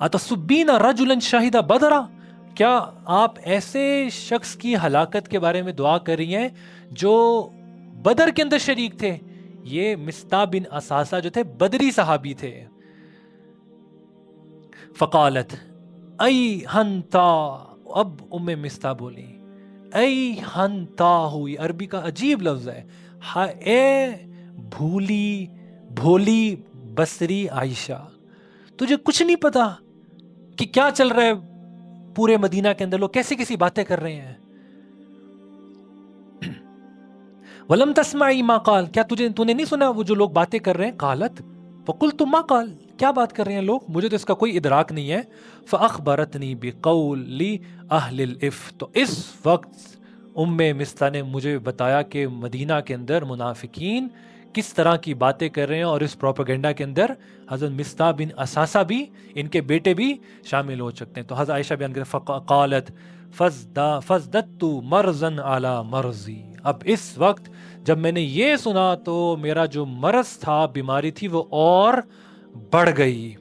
اتسبین رجلا شہد بدرا، کیا آپ ایسے شخص کی ہلاکت کے بارے میں دعا کر رہی ہیں جو بدر کے اندر شریک تھے؟ یہ مستاح بن اساسہ جو تھے بدری صحابی تھے۔ فقالت ای ہنتا، اب مستاح بولی ای ہنتا ہوئی، عربی کا عجیب لفظ ہے، اے بھولی بھولی بصری عائشہ، تجھے کچھ نہیں پتا کہ کیا چل رہا ہے پورے مدینہ کے اندر، لوگ کیسی کیسی باتیں کر رہے ہیں۔ وَلَمْ تَسْمَعِي مَا قَالَ، کیا تو نے نہیں سنا وہ جو لوگ باتیں کر رہے ہیں؟ قالت فَقُلْتُ مَا قَالَ، کیا بات کر رہے ہیں لوگ، مجھے تو اس کا کوئی ادراک نہیں ہے۔ فَأَخْبَرَتْنِي بِقَوْلِ أَهْلِ الْإِفْكِ، تو اس وقت مستاح نے مجھے بتایا کہ مدینہ کے اندر منافقین کس طرح کی باتیں کر رہے ہیں، اور اس پروپیگنڈا کے اندر حضرت مستاح بن اساسہ بھی، ان کے بیٹے بھی شامل ہو سکتے ہیں۔ تو حضرت عائشہ بیان کرتے فقالت فَازْدَدْتُ مَرْضًا عَلَى مَرْضِي، اب اس وقت جب میں نے یہ سنا تو میرا جو مرض تھا، بیماری تھی، وہ اور بڑھ گئی۔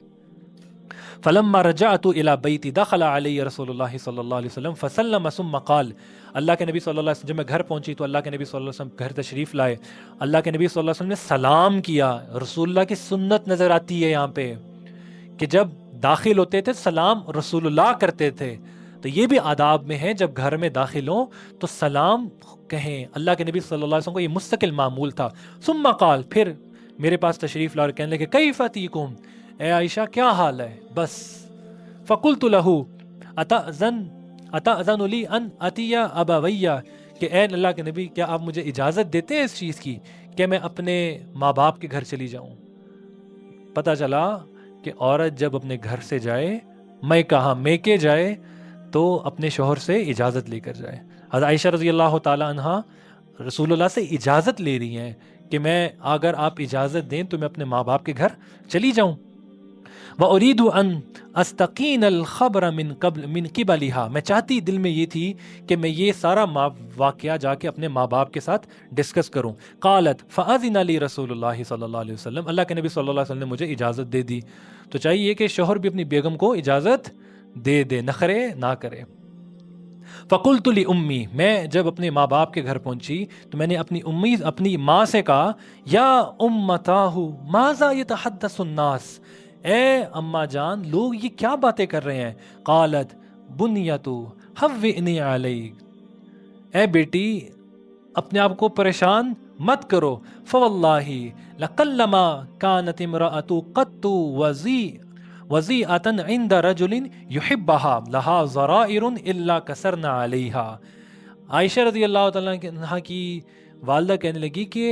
فلما رجعت الى بیتی دخل علی رسول اللہ صلی اللہ علیہ وسلم فسلم ثم قال، اللہ کے نبی صلی اللہ علیہ وسلم، جب میں گھر پہنچی تو اللہ کے نبی صلی اللہ علیہ وسلم گھر تشریف لائے، اللہ کے نبی صلی اللہ علیہ وسلم نے سلام کیا۔ رسول اللہ کی سنت نظر آتی ہے یہاں پہ کہ جب داخل ہوتے تھے سلام رسول اللہ کرتے تھے، تو یہ بھی آداب میں ہے جب گھر میں داخل ہوں تو سلام کہیں۔ اللہ کے نبی صلی اللہ علیہ وسلم کو یہ مستقل معمول تھا۔ ثم قال، پھر میرے پاس تشریف لا اور کہنے لگے کیف اتیکم، اے عائشہ کیا حال ہے؟ بس فقلت له اتأذن لی ان اتی ابویہ، کہ اے اللہ کے نبی کیا آپ مجھے اجازت دیتے ہیں اس چیز کی کہ میں اپنے ماں باپ کے گھر چلی جاؤں؟ پتہ چلا کہ عورت جب اپنے گھر سے جائے، میکے جائے، تو اپنے شوہر سے اجازت لے کر جائے۔ حضرت عائشہ رضی اللہ تعالی عنہ رسول اللہ سے اجازت لے رہی ہیں کہ میں اگر آپ اجازت دیں تو میں اپنے ماں باپ کے گھر چلی جاؤں۔ وَأُرِيدُ أَن أَسْتَقِينَ الْخَبْرَ مِن قِبَلِهَا، میں چاہتی دل میں یہ تھی کہ میں یہ سارا واقعہ جا کے اپنے ماں باپ کے ساتھ ڈسکس کروں۔ قالت فَأَذِنَ لِي رسول اللہ صلی اللہ علیہ وسلم، اللہ کے نبی صلی اللہ علیہ وسلم نے مجھے اجازت دے دی۔ تو چاہیے کہ شوہر بھی اپنی بیگم کو اجازت دے دے، نخرے نہ کرے۔ فقلت لأمی، میں جب اپنے ماں باپ کے گھر پہنچی تو میں نے اپنی ماں سے کہا یا امتاہ ماذا یتحدث الناس، اے اماں جان لوگ یہ کیا باتیں کر رہے ہیں؟ قالت بنیتو حوئنی علیک، اے بیٹی اپنے آپ کو پریشان مت کرو، فواللہ لقلما کانت امرأۃ قط وضیعة عند رجل يحبها لها ضرائر الا کسرنا علیها۔ عائشہ رضی اللہ تعالیٰ عنہ کی والدہ کہنے لگی کہ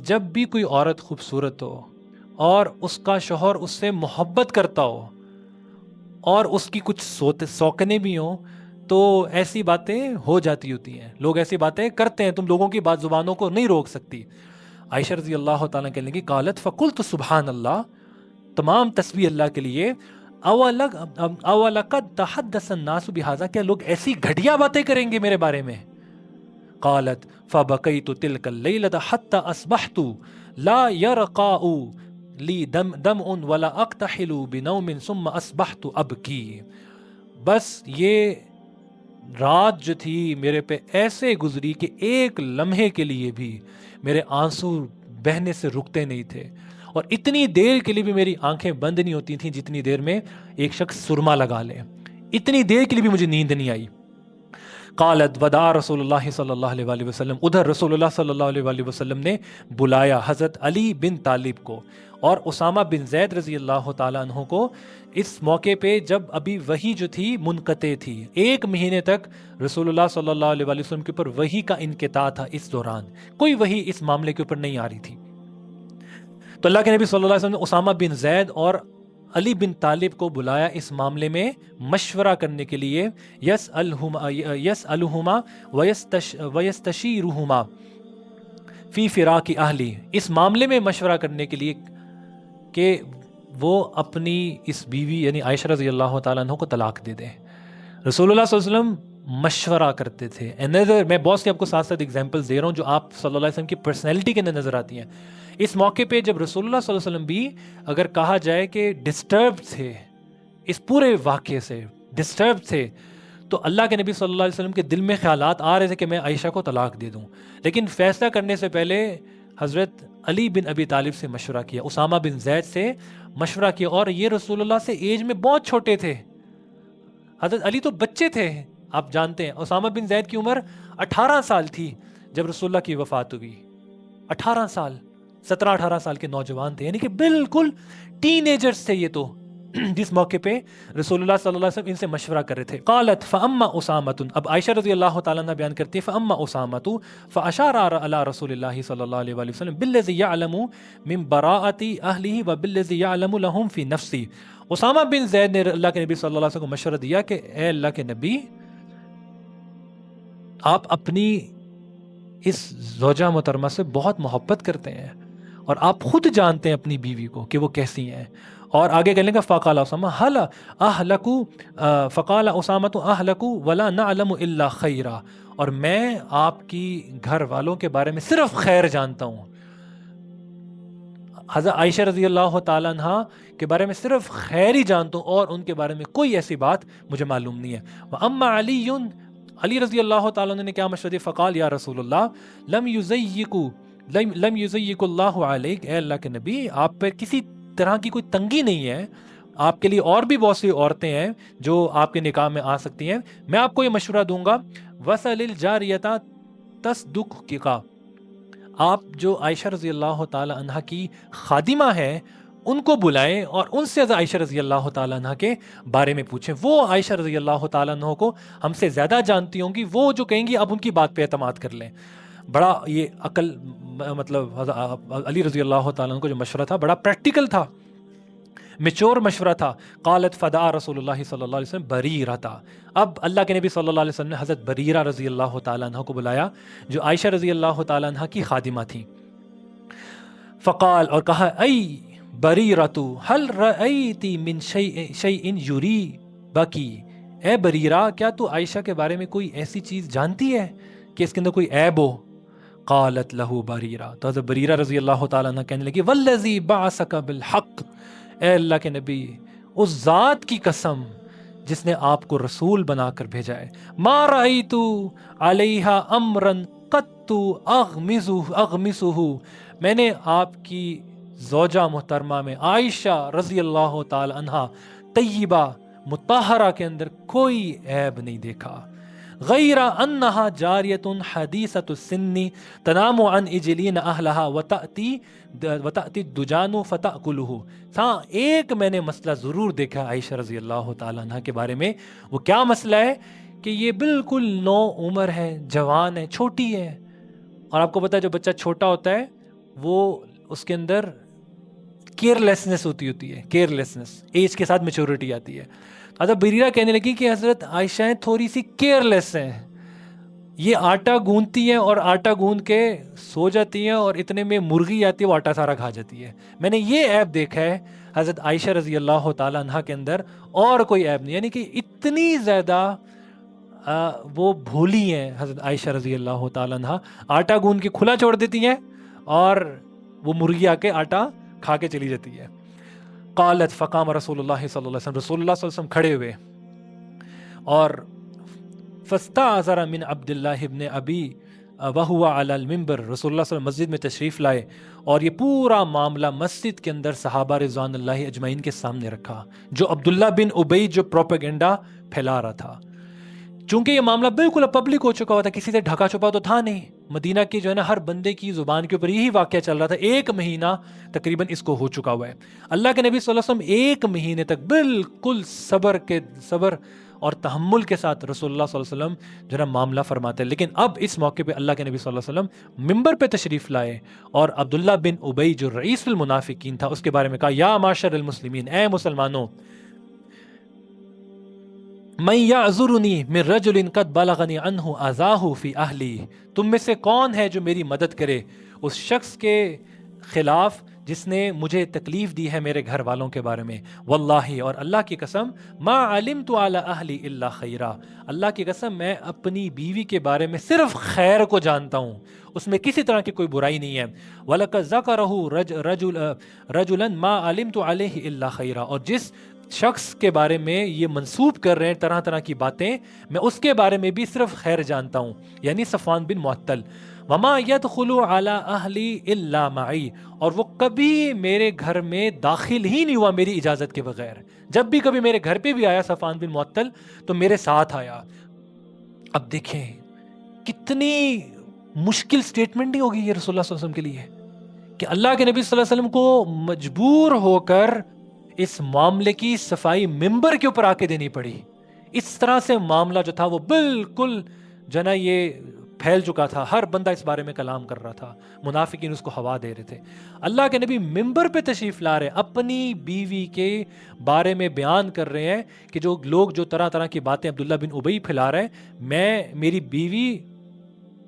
جب بھی کوئی عورت خوبصورت ہو اور اس کا شوہر اس سے محبت کرتا ہو اور اس کی کچھ سوکنے بھی ہوں تو ایسی باتیں ہو جاتی ہوتی ہیں، لوگ ایسی باتیں کرتے ہیں، تم لوگوں کی بات زبانوں کو نہیں روک سکتی۔ عائشہ رضی اللہ تعالیٰ کہنے لگی قالت فقلت سبحان اللہ، تمام تسبیح اللہ کے لیے، اولقد تحدث الناس بهذا، کیا لوگ ایسی گھٹیا باتیں کریں گے میرے بارے میں؟ قالت فبقيت تلك الليلة حتى اصبحت لا يرقى لی دمع ولا اقتحل بنوم ثم اصبحت ابکی، بس یہ رات جو تھی میرے پہ ایسے گزری کہ ایک لمحے کے لیے بھی میرے آنسو بہنے سے رکتے نہیں تھے، اور اتنی دیر کے لیے بھی میری آنکھیں بند نہیں ہوتی تھیں جتنی دیر میں ایک شخص سرما لگا لے، اتنی دیر کے لیے بھی مجھے نیند نہیں آئی۔ قالت ودعا رسول اللہ صلی اللہ علیہ وآلہ وسلم، ادھر رسول اللہ صلی اللہ علیہ وآلہ وسلم نے بلایا حضرت علی بن طالب کو اور اسامہ بن زید رضی اللہ تعالیٰ عنہ کو، اس موقع پہ جب ابھی وحی جو تھی منقطع تھی، 1 مہینے تک رسول اللہ صلی اللہ علیہ وآلہ وسلم کے اوپر وحی کا انقطاع تھا، اس دوران کوئی وحی اس معاملے کے اوپر نہیں آ رہی تھی۔ تو اللہ کے نبی صلی اللہ علیہ وسلم نے اسامہ بن زید اور علی بن طالب کو بلایا اس معاملے میں مشورہ کرنے کے لیے، یسألہما ویستشیرہما فی فراق اہلی، اس معاملے میں مشورہ کرنے کے لیے کہ وہ اپنی اس بیوی یعنی عائشہ رضی اللہ تعالیٰ عنہ کو طلاق دے دیں۔ رسول اللہ صلی اللہ علیہ وسلم مشورہ کرتے تھے۔ میں بہت سی آپ کو ساتھ ساتھ ایگزامپلز دے رہا ہوں جو آپ صلی اللہ علیہ وسلم کی پرسنالٹی کے اندر نظر آتی ہیں۔ اس موقع پہ جب رسول اللہ صلی اللہ علیہ وسلم بھی اگر کہا جائے کہ ڈسٹرب تھے، اس پورے واقعے سے ڈسٹرب تھے، تو اللہ کے نبی صلی اللہ علیہ وسلم کے دل میں خیالات آ رہے تھے کہ میں عائشہ کو طلاق دے دوں، لیکن فیصلہ کرنے سے پہلے حضرت علی بن ابی طالب سے مشورہ کیا، اسامہ بن زید سے مشورہ کیا، اور یہ رسول اللہ سے ایج میں بہت چھوٹے تھے۔ حضرت علی تو بچے تھے، آپ جانتے ہیں اسامہ بن زید کی عمر 18 سال تھی جب رسول اللہ کی وفات ہوئی۔ 18 سال، 17-18 سال کے نوجوان تھے، یعنی کہ بالکل ٹین ایجرز تھے یہ تو، جس موقع پہ رسول اللہ صلی اللہ علیہ وسلم ان سے مشورہ کر رہے تھے۔ قالت فاما اسامۃ، اب عائشہ رضی اللہ تعالیٰ عنہ بیان کرتی ہے، فاما اسامۃ فاشار علی رسول اللہ صلی اللہ علیہ وآلہ وسلم بالذی یعلم من براءۃ اہلہ وبالذی یعلم لهم فی نفسی۔ اسامہ بن زید نے اللہ کے نبی صلی اللہ علیہ وسلم کو مشورہ دیا کہ اے اللہ کے نبی، آپ اپنی اس زوجہ محترمہ سے بہت محبت کرتے ہیں اور آپ خود جانتے ہیں اپنی بیوی کو کہ وہ کیسی ہیں۔ اور آگے کہنے کا فقال اسامہ حل اہلکوا، فقال اسامۃ اہلکوا ولا نعلم الا خیرا، اور میں آپ کی گھر والوں کے بارے میں صرف خیر جانتا ہوں۔ حضرت عائشہ رضی اللہ تعالیٰ عنہ کے بارے میں صرف خیر ہی جانتا ہوں اور ان کے بارے میں کوئی ایسی بات مجھے معلوم نہیں ہے۔ وَأَمَّا عَلِيٌّ، علی رضی اللہ تعالیٰ عنہ نے کیا مشورہ دیا؟ فقال یا رسول اللہ لم یزیک اللہ علیک، اے اللہ کے نبی آپ پر کسی طرح کی کوئی تنگی نہیں ہے، آپ کے لیے اور بھی بہت سی عورتیں ہیں جو آپ کے نکاح میں آ سکتی ہیں، میں آپ کو یہ مشورہ دوں گا وَسَلِ الْجَارِيَةَ تَصْدُقْكَ، آپ جو عائشہ رضی اللہ تعالی عنہ کی خادمہ ہیں ان کو بلائیں اور ان سے عائشہ رضی اللہ تعالی عنہ کے بارے میں پوچھیں، وہ عائشہ رضی اللہ تعالی عنہ کو ہم سے زیادہ جانتی ہوں گی، وہ جو کہیں گی آپ ان کی بات پہ اعتماد کر لیں۔ بڑا یہ عقل، مطلب علی رضی اللہ تعالیٰ عنہ کو جو مشورہ تھا بڑا پریکٹیکل تھا، میچور مشورہ تھا۔ قالت فدعا رسول اللہ صلی اللہ علیہ وسلم بریرہ، اب اللہ کے نبی صلی اللہ علیہ وسلم نے حضرت بریرہ رضی اللہ تعالیٰ عنہ کو بلایا جو عائشہ رضی اللہ تعالیٰ عنہ کی خادمہ تھی۔ فقال، اور کہا، ای بریرۃ هل رأیت من شیء یریبکی، اے بریرہ کیا تو عائشہ کے بارے میں کوئی ایسی چیز جانتی ہے کہ اس کے اندر کوئی عیب ہو؟ قالت لہ بریرہ، تو حضرت بریرہ رضی اللہ تعالیٰ عنہ کہنے لگی والذی بعثک بالحق، اے اللہ کے نبی اس ذات کی قسم جس نے آپ کو رسول بنا کر بھیجا ہے، ما رأیت علیہا امرا قط اغمسہ، میں نے آپ کی زوجہ محترمہ میں عائشہ رضی اللہ تعالی عنہ طیبہ مطہرہ کے اندر کوئی عیب نہیں دیکھا، غیر انہا جاریت حدیثۃ السن تنام عن اجلین اہلہا وتأتی الدجان فتأکلہ، ہاں ایک میں نے مسئلہ ضرور دیکھا عائشہ رضی اللہ تعالی عنہ کے بارے میں، وہ کیا مسئلہ ہے کہ یہ بالکل نو عمر ہے، جوان ہے، چھوٹی ہے، اور آپ کو پتا ہے جو بچہ چھوٹا ہوتا ہے وہ اس کے اندر کیئرلیسنس ہوتی ہے، کیئرلیسنس، ایج کے ساتھ میچورٹی آتی ہے۔ حضرت بریرہ کہنے لگی کہ حضرت عائشہ تھوڑی سی کیئرلیس ہیں، یہ آٹا گوندتی ہیں اور آٹا گوند کے سو جاتی ہیں اور اتنے میں مرغی آتی ہے وہ آٹا سارا کھا جاتی ہے، میں نے یہ عیب دیکھا ہے حضرت عائشہ رضی اللہ تعالیٰ عنہ کے اندر، اور کوئی عیب نہیں، یعنی کہ اتنی زیادہ وہ بھولی ہیں حضرت عائشہ رضی اللہ تعالیٰ عنہ، آٹا گوند کے کھلا چھوڑ دیتی ہیں اور وہ مرغی آ کے آٹا کھا کے چلی جاتی ہے۔ قالت فقام رسول اللہ صلی اللہ علیہ وسلم، رسول اللہ صلی اللہ علیہ وسلم کھڑے ہوئے اور فاستعذر من عبد اللہ ابن ابی وہو علی المنبر، رسول اللہ صلی اللہ علیہ وسلم مسجد میں تشریف لائے اور یہ پورا معاملہ مسجد کے اندر صحابہ رضوان اللہ اجمعین کے سامنے رکھا، جو عبداللہ بن ابی جو پروپیگنڈا پھیلا رہا تھا، چونکہ یہ معاملہ بالکل بالکل ہو چکا ہوا تھا، کسی سے ڈھکا چھپا تو تھا نہیں، مدینہ کی جو ہے نا ہر بندے کی زبان کے اوپر یہی واقعہ چل رہا تھا، 1 مہینہ تقریباً اس کو ہو چکا ہوا ہے۔ اللہ کے نبی صلی اللہ علیہ وسلم 1 مہینے تک بالکل صبر اور تحمل کے ساتھ رسول اللہ صلی اللہ علیہ وسلم جو ہے نا معاملہ فرماتے ہیں. لیکن اب اس موقع پہ اللہ کے نبی صلی اللہ علیہ وسلم ممبر پہ تشریف لائے اور عبداللہ بن ابی جو رئیس المنافقین تھا اس کے بارے میں کہا یا معاشر المسلمین، اے مسلمانوں، من یعذرنی من رجل قد بلغنی عنہ اذاہ فی اہلی، تم میں سے کون ہے جو میری مدد کرے اس شخص کے خلاف جس نے مجھے تکلیف دی ہے میرے گھر والوں کے بارے میں. واللہ، اور اللہ کی قسم، ما علمت علی اہلی الا خیرا، اللہ کی قسم میں اپنی بیوی کے بارے میں صرف خیر کو جانتا ہوں، اس میں کسی طرح کی کوئی برائی نہیں ہے. وَلَقَدْ ذَكَرَهُ رَجُلًا مَا عَلِمْتُ عَلَيْهِ إِلَّا خَيْرًا، اور جس شخص کے بارے میں یہ منسوب کر رہے ہیں طرح طرح کی باتیں، میں اس کے بارے میں بھی صرف خیر جانتا ہوں، یعنی صفوان بن معطل. وَمَا يَدْخُلُ عَلَىٰ أَهْلِي إِلَّا مَعِي، اور وہ کبھی میرے گھر میں داخل ہی نہیں ہوا میری اجازت کے بغیر. جب بھی کبھی میرے گھر پہ بھی آیا صفوان بن معطل تو میرے ساتھ آیا. اب دیکھیں کتنی مشکل سٹیٹمنٹ نہیں ہوگی یہ رسول اللہ صلی اللہ علیہ وسلم کے لیے کہ اللہ کے نبی صلی اللہ علیہ وسلم کو مجبور ہو کر اس معاملے کی صفائی ممبر کے اوپر آ کے دینی پڑی. اس طرح سے معاملہ جو تھا وہ بالکل جو نا یہ پھیل چکا تھا، ہر بندہ اس بارے میں کلام کر رہا تھا، منافقین اس کو ہوا دے رہے تھے. اللہ کے نبی ممبر پہ تشریف لا رہے، اپنی بیوی کے بارے میں بیان کر رہے ہیں کہ جو لوگ جو طرح طرح کی باتیں عبداللہ بن ابی پھیلا رہے ہیں، میری بیوی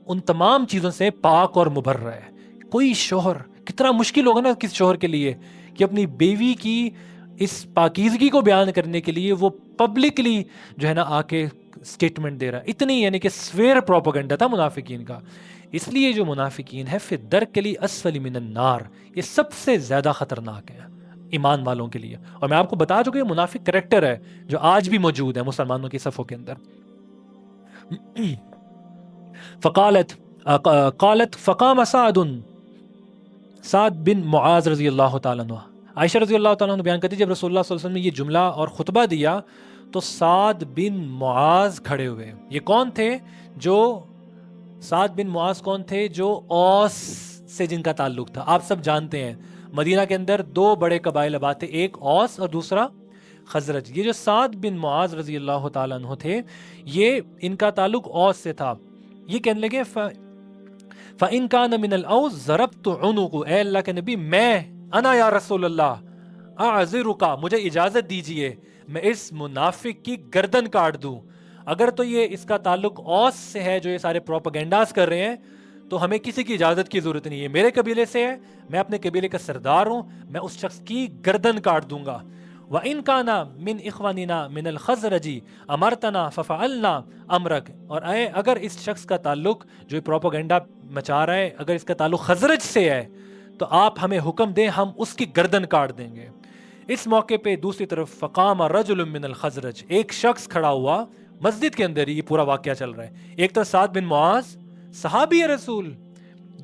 ان تمام چیزوں سے پاک اور مبرہ ہے. کوئی شوہر، کتنا مشکل ہوگا نا کس شوہر کے لیے کہ اپنی بیوی کی اس پاکیزگی کو بیان کرنے کے لیے وہ پبلکلی جو ہے نا آ کے سٹیٹمنٹ دے رہا ہے. اتنی یعنی کہ سویر پروپیگنڈا تھا منافقین کا. اس لیے جو منافقین ہے فی الدرک الاسفل من النار، یہ سب سے زیادہ خطرناک ہے ایمان والوں کے لیے. اور میں آپ کو بتا چکا یہ منافق کریکٹر ہے جو آج بھی موجود ہے مسلمانوں کی صفوں کے اندر. قالت فقام سعد بن معاذ رضی اللہ تعالیٰ عنہ، عائشہ رضی اللہ تعالیٰ عنہ بیان کرتی جب رسول اللہ صلی اللہ علیہ وسلم نے یہ جملہ اور خطبہ دیا تو سعد بن معاذ کھڑے ہوئے. یہ کون تھے؟ جو سعد بن معاذ کون تھے؟ جو اوس سے جن کا تعلق تھا. آپ سب جانتے ہیں مدینہ کے اندر دو بڑے قبائل آباد تھے، ایک اوس اور دوسرا خزرج. یہ جو سعد بن معاذ رضی اللہ تعالیٰ عنہ تھے یہ ان کا تعلق اوس سے تھا. یہ کہنے لگے فَإِن كَانَ مِنَ الْأَوْسِ ضَرَبْتُ عُنُقُ، اے اللہ کے نبی میں انا یا رسول اللہ اعذرک، مجھے اجازت دیجئے میں اس منافق کی گردن کاٹ دوں. اگر تو یہ اس کا تعلق اوس سے ہے جو یہ سارے پروپیگنڈاز کر رہے ہیں تو ہمیں کسی کی اجازت کی ضرورت نہیں ہے، میرے قبیلے سے ہے، میں اپنے قبیلے کا سردار ہوں، میں اس شخص کی گردن کاٹ دوں گا. وَإِن كَانَ مِنْ إِخْوَانِنَا مِنَ الْخَزْرَجِ أَمَرْتَنَا فَفَعَلْنَا أَمْرَكَ، اور اگر اس شخص کا تعلق جو پروپیگنڈا مچا رہا ہے اگر اس کا تعلق خزرج سے ہے تو آپ ہمیں حکم دیں، ہم اس کی گردن کاٹ دیں گے. اس موقع پہ دوسری طرف فقام رجل من الخزرج، ایک شخص کھڑا ہوا مسجد کے اندر، یہ پورا واقعہ چل رہا ہے. ایک طرف سعد بن معاذ صحابی رسول،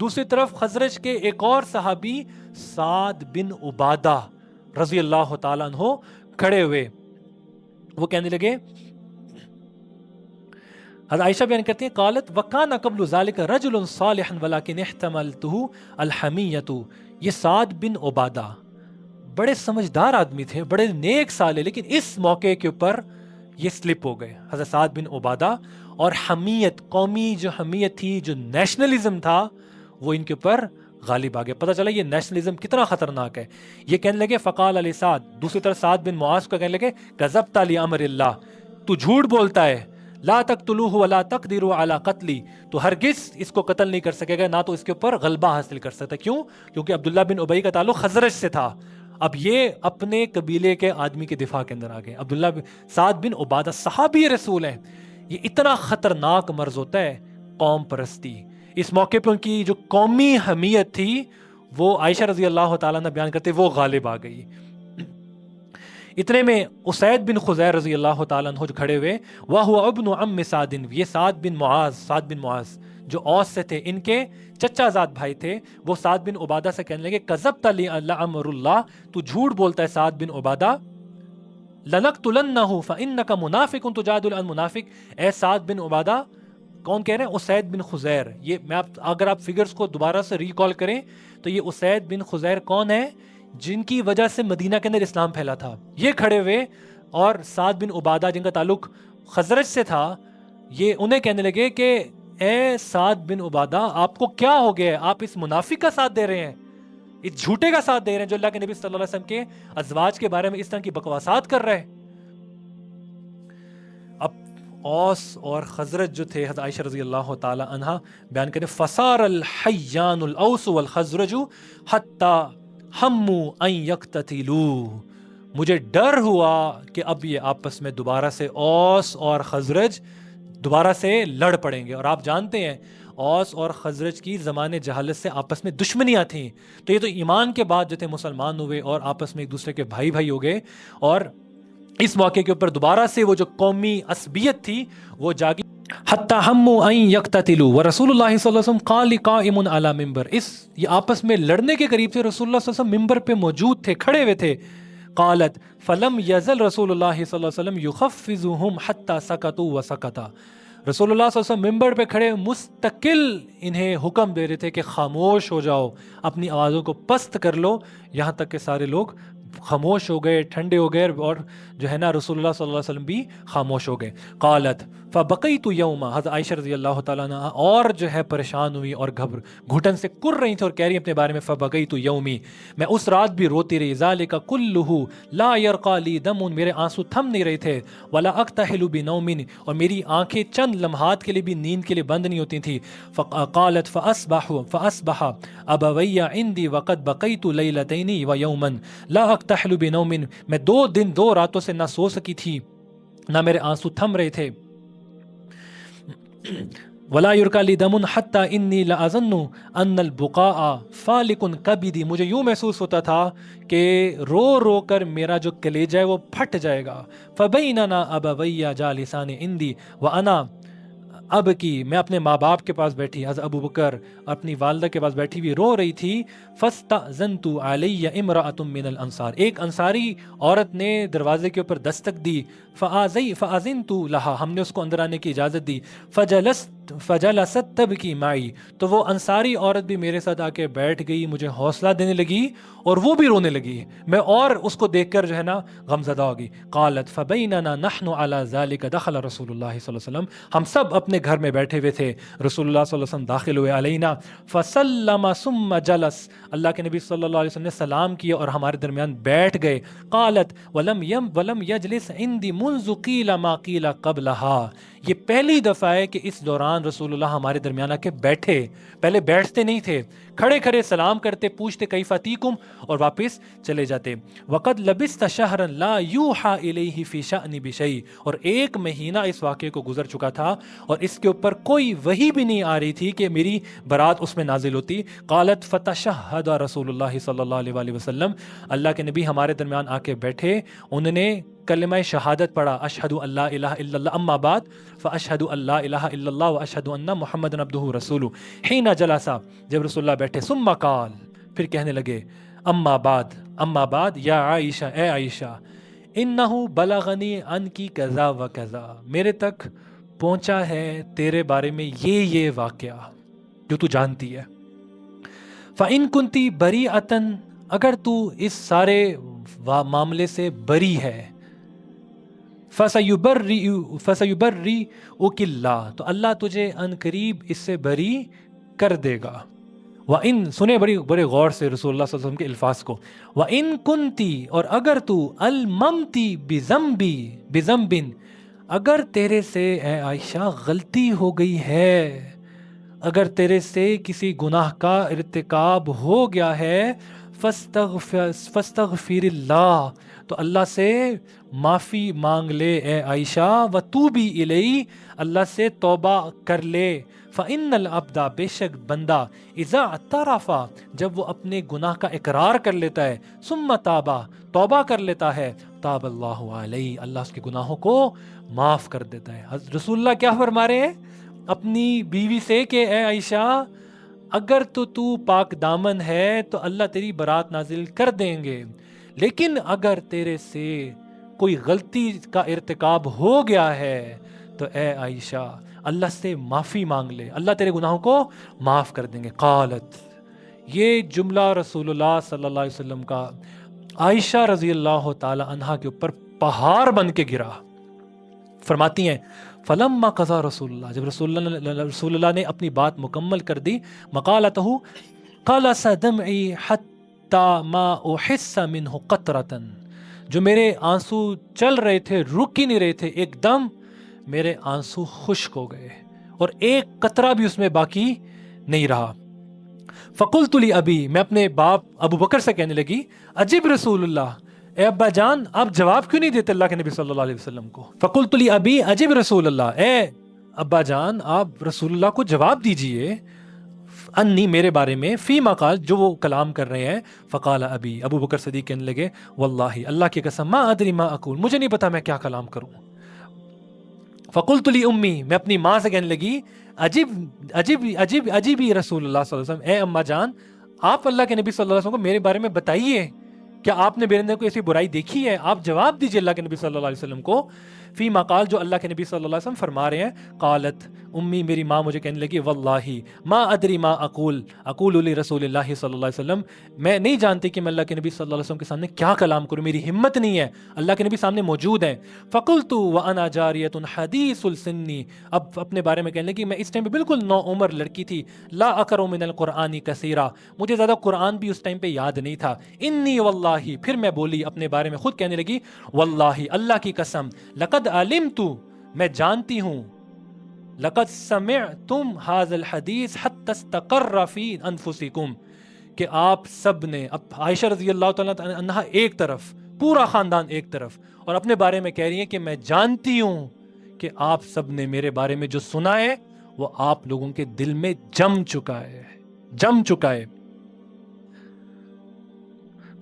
دوسری طرف خزرج کے ایک اور صحابی سعد بن عبادہ رضی اللہ تعالیٰ عنہ کھڑے ہوئے. وہ کہنے لگے، حضرت عائشہ بیان کرتی ہیں قالت وَكَانَ قَبْلُ ذَلِكَ رَجُلٌ صَالِحٌ وَلَكِنْ احْتَمَلْتُهُ الْحَمِيَّةُ، یہ سعد بن عبادہ بڑے سمجھدار آدمی تھے، بڑے نیک سالے، لیکن اس موقع کے اوپر یہ سلپ ہو گئے. حضرت سعد بن عبادہ اور حمیت، قومی جو حمیت تھی، جو نیشنلزم تھا، وہ ان کے اوپر غالب آ گیا. پتہ چلا یہ نیشنلزم کتنا خطرناک ہے. یہ کہنے لگے فقال علی سعد، دوسری طرف سعد بن معاذ کو کہنے لگے کذبت لامر اللہ، تو جھوٹ بولتا ہے، لا تقتلوہ ولا تقدروا علی قتلی، تو ہرگز اس کو قتل نہیں کر سکے گا، نہ تو اس کے اوپر غلبہ حاصل کر سکتا. کیوں؟ کیونکہ عبداللہ بن ابی کا تعلق خزرج سے تھا. اب یہ اپنے قبیلے کے آدمی کے دفاع کے اندر آ گئے. عبداللہ سعد بن عبادہ صحابی رسول ہیں. یہ اتنا خطرناک مرض ہوتا ہے قوم پرستی. اس موقع پہ ان کی جو قومی حمیت تھی وہ عائشہ رضی اللہ تعالیٰ نے بیان کرتے وہ غالب آ گئی. اتنے میں اسید بن خزیر رضی اللہ تعالیٰ عنہ جو کھڑے ہوئے، وَهُوَ ابْنُ عَمِّ سعد، یہ سعد بن معاذ جو اوس سے تھے، ان کے چچا زاد بھائی تھے. وہ سعد بن عبادہ سے کہنے لگے کذبت لامر اللہ، تو جھوٹ بولتا ہے سعد بن عبادہ، لنقتلنہ فانک منافق تجادل عن منافق. اے سعد بن عبادہ، کون کہہ رہے ہیں؟ اسید بن خزیر. یہ میں اگر آپ فگرز کو دوبارہ سے ریکال کریں تو یہ اسید بن خزیر کون ہے؟ جن کی وجہ سے مدینہ کے اندر اسلام پھیلا تھا. یہ کھڑے ہوئے اور سعد بن عبادہ جن کا تعلق خزرج سے تھا، یہ انہیں کہنے لگے کہ اے سعد بن عبادہ آپ کو کیا ہو گیا ہے، آپ اس منافق کا ساتھ دے رہے ہیں، اس جھوٹے کا ساتھ دے رہے ہیں جو اللہ کے نبی صلی اللہ علیہ وسلم کے ازواج کے بارے میں اس طرح کی بکواسات کر رہے ہیں۔ اب اوس اور خزرج جو تھے، حضرت عائشہ رضی اللہ تعالی عنہ بیان کریں، فصار الحیان الاوس والخزرج حتی ہموا ان یقتتلوا، مجھے ڈر ہوا کہ اب یہ آپس میں دوبارہ سے اوس اور خزرج دوبارہ سے لڑ پڑیں گے، اور آپ جانتے ہیں اوس اور خزرج کی زمانے جہالت سے آپس میں دشمنیاں تھیں، تو یہ تو ایمان کے بعد جو تھے مسلمان ہوئے اور آپس میں ایک دوسرے کے بھائی بھائی ہو گئے، اور اس موقع کے اوپر دوبارہ سے وہ جو قومی عصبیت تھی وہ جاگی۔ حتی ہموا ان یقتتلوا ورسول اللہ صلی اللہ علیہ وسلم قال قائم علی منبر، اس یہ آپس میں لڑنے کے قریب سے رسول اللہ صلی اللہ علیہ وسلم ممبر پہ موجود تھے، کھڑے ہوئے تھے۔ قالت فلم یزل رسول اللہ صلی اللہ علیہ وسلم یخفضهم حتی سکتوا وسکتا، رسول اللہ صلی اللہ علیہ وسلم ممبر پہ کھڑے مستقل انہیں حکم دے رہے تھے کہ خاموش ہو جاؤ، اپنی آوازوں کو پست کر لو، یہاں تک کہ سارے لوگ خاموش ہو گئے، ٹھنڈے ہو گئے، اور جو ہے نا رسول اللہ صلی اللہ علیہ وسلم بھی خاموش ہو گئے۔ قالت فبقیت یوما، حضرت عائشہ رضی اللہ تعالیٰ عنہ اور جو ہے پریشان ہوئی اور گھٹن سے کر رہی تھی اور کہہ رہی اپنے بارے میں، فبقیت یومی، میں اس رات بھی روتی رہی، ذالک کلہ لا یرقى لی دم، میرے آنسو تھم نہیں رہے تھے، ولا اکتحل بنوم، اور میری آنکھیں چند لمحات کے لیے بھی نیند کے لیے بند نہیں ہوتی تھیں۔ قالت فاصبح ابوی عندي وقد بقیت لیلتین ویوما لا اکتحل بنوم، میں 2 دن 2 راتوں سے نہ سو سکی تھی نہ میرے آنسو تھم رہے تھے۔ ولا یرقى لی دم حتی انی لاظن ان البقاء فالق کبدی، مجھے یوں محسوس ہوتا تھا کہ رو رو کر میرا جو کلیجہ ہے وہ پھٹ جائے گا۔ فبیننا ابوی جالسان عندي وانا اب کی، میں اپنے ماں باپ کے پاس بیٹھی، حضرت ابو بکر اپنی والدہ کے پاس بیٹھی ہوئی رو رہی تھی۔ فاستأذنت علی امرأۃ من الانصار، ایک انصاری عورت نے دروازے کے اوپر دستک دی، فأذنت لها، ہم نے اس کو اندر آنے کی اجازت دی۔ فجلست تبکی معی، تو وہ انصاری عورت بھی میرے ساتھ آ کے بیٹھ گئی، مجھے حوصلہ دینے لگی اور وہ بھی رونے لگی، میں اور اس کو دیکھ کر جو ہے نا غمزدہ ہو گئی۔ قالت فبیننا نحن علی ذلک دخل رسول اللہ صلی اللہ علیہ وسلم، ہم سب اپنے گھر میں بیٹھے ہوئے تھے، رسول اللہ صلی اللہ علیہ وسلم داخل ہوئے علینا فسلم ثم جلس، اللہ کے نبی صلی اللہ علیہ وسلم نے سلام کیا اور ہمارے درمیان بیٹھ گئے۔ قالت ولم یجلس عندي منذ قیل ما قیل قبلها، یہ پہلی دفعہ ہے کہ اس دوران رسول اللہ ہمارے درمیان آ کے بیٹھے، پہلے بیٹھتے نہیں تھے، کھڑے کھڑے سلام کرتے، پوچھتے کیف تیکم اور واپس چلے جاتے۔ وقد لبثت شہرا لا یوحى الیہ فی شأن بشیء، اور 1 مہینہ اس واقعے کو گزر چکا تھا اور اس کے اوپر کوئی وحی بھی نہیں آ رہی تھی کہ میری برات اس میں نازل ہوتی۔ قالت فتشہد رسول اللہ صلی اللہ علیہ وآلہ وسلم، اللہ کے نبی ہمارے درمیان آ کے بیٹھے، انہوں نے کلمہ شہادت پڑھا، اشہد ان لا الہ الا اللہ، اما بعد فاشہد ان لا الہ الا اللہ واشہد ان محمد عبدہ رسولہ، حین جلسا، جب رسول اللہ بیٹھے، ثم قال، پھر کہنے لگے، اما بعد یا عائشہ، اے عائشہ، انہ بلغنی عنکی کذا و کذا، میرے تک پہنچا ہے تیرے بارے میں یہ واقعہ جو تو جانتی ہے۔ فَإِن كُنْتِ بَرِيئَةً، اگر تو اس سارے معاملے سے بری ہے، فَسَيُبَرِّئُكِ اللَّهُ، تو اللہ تجھے ان قریب اس سے بری کر دے گا۔ وَإِن، سنے بڑے غور سے رسول اللہ صلی اللہ علیہ وسلم کے الفاظ کو، وَإِن كُنْتِ، اور اگر تو الممتی بذنب، اگر تیرے سے اے عائشہ غلطی ہو گئی ہے، اگر تیرے سے کسی گناہ کا ارتکاب ہو گیا ہے، فاستغفر اللہ، تو اللہ سے معافی مانگ لے اے عائشہ، وتوبی الیہ، اللہ سے توبہ کر لے۔ فإن العبد، بے شک بندہ، اذا اعترف، جب وہ اپنے گناہ کا اقرار کر لیتا ہے، ثم تاب، توبہ کر لیتا ہے، تاب اللہ علیہ، اللہ اس کے گناہوں کو معاف کر دیتا ہے۔ رسول اللہ کیا فرما رہے ہیں اپنی بیوی سے کہ اے عائشہ، اگر تو پاک دامن ہے تو اللہ تیری برات نازل کر دیں گے، لیکن اگر تیرے سے کوئی غلطی کا ارتکاب ہو گیا ہے تو اے عائشہ اللہ سے معافی مانگ لے، اللہ تیرے گناہوں کو معاف کر دیں گے۔ قالت، یہ جملہ رسول اللہ صلی اللہ علیہ وسلم کا عائشہ رضی اللہ تعالی عنہا کے اوپر پہاڑ بن کے گرا۔ فرماتی ہیں فلما قضا رسول اللہ، جب رسول اللہ نے اپنی بات مکمل کر دی، مقالتہ قلص دمعی حتی ما احس منہ قطرۃ، جو میرے آنسو چل رہے تھے، رک ہی نہیں رہے تھے، ایک دم میرے آنسو خشک ہو گئے اور ایک قطرہ بھی اس میں باقی نہیں رہا۔ فقلت لی ابی، میں اپنے باپ ابو بکر سے کہنے لگی عجب رسول اللہ، اے ابا جان آپ جواب کیوں نہیں دیتے اللہ کے نبی صلی اللہ علیہ وسلم کو؟ فقلت لی ابی عجب رسول اللہ، اے ابا جان آپ رسول اللہ کو جواب دیجئے، انی میرے بارے میں، فی ما قال جو وہ کلام کر رہے ہیں۔ فقال ابی، ابو بکر صدیق کہنے لگے واللہ اللہ کی قسم ما ادری ما اقول، مجھے نہیں پتا میں کیا کلام کروں۔ فقلت لی امی، میں اپنی ماں سے کہنے لگی عجیب عجیب عجیب عجیب ہی رسول اللہ صلی اللہ علیہ وسلم، اے اماں جان آپ اللہ کے نبی صلی اللہ علیہ وسلم کو میرے بارے میں بتائیے، کیا آپ نے میرے اندر کوئی ایسی برائی دیکھی ہے؟ آپ جواب دیجیے اللہ کے نبی صلی اللہ علیہ وسلم کو، فی ما قال جو اللہ کے نبی صلی اللہ علیہ وسلم فرما رہے ہیں۔ قالت امی، میری ماں مجھے کہنے لگی واللہ ما ادری ما اقول لرسول اللہ صلی اللہ علیہ وسلم، میں نہیں جانتی کہ میں اللہ کے نبی صلی اللہ علیہ وسلم کے سامنے کیا کلام کروں، میری ہمت نہیں ہے، اللہ کے نبی سامنے موجود ہیں۔ فقلت وانا جاریۃ حدیث السن، اب اپنے بارے میں کہنے لگی میں اس ٹائم پہ بالکل نو عمر لڑکی تھی، لا اقرأ من القرآن کثیرا، مجھے زیادہ قرآن بھی اس ٹائم پہ یاد نہیں تھا۔ انی واللہ، پھر میں بولی اپنے بارے میں خود کہنے لگی واللہ اللہ کی قسم، لقد علمت، میں جانتی ہوں، لقد سمعتم هذا الحدیث حتی استقر فی انفسکم، کہ آپ سب نے، اب عائشہ رضی اللہ تعالیٰ عنہا ایک طرف، پورا خاندان ایک طرف، اور اپنے بارے میں کہہ رہی ہیں کہ میں جانتی ہوں کہ آپ سب نے میرے بارے میں جو سنا ہے وہ آپ لوگوں کے دل میں جم چکا ہے، جم چکا ہے۔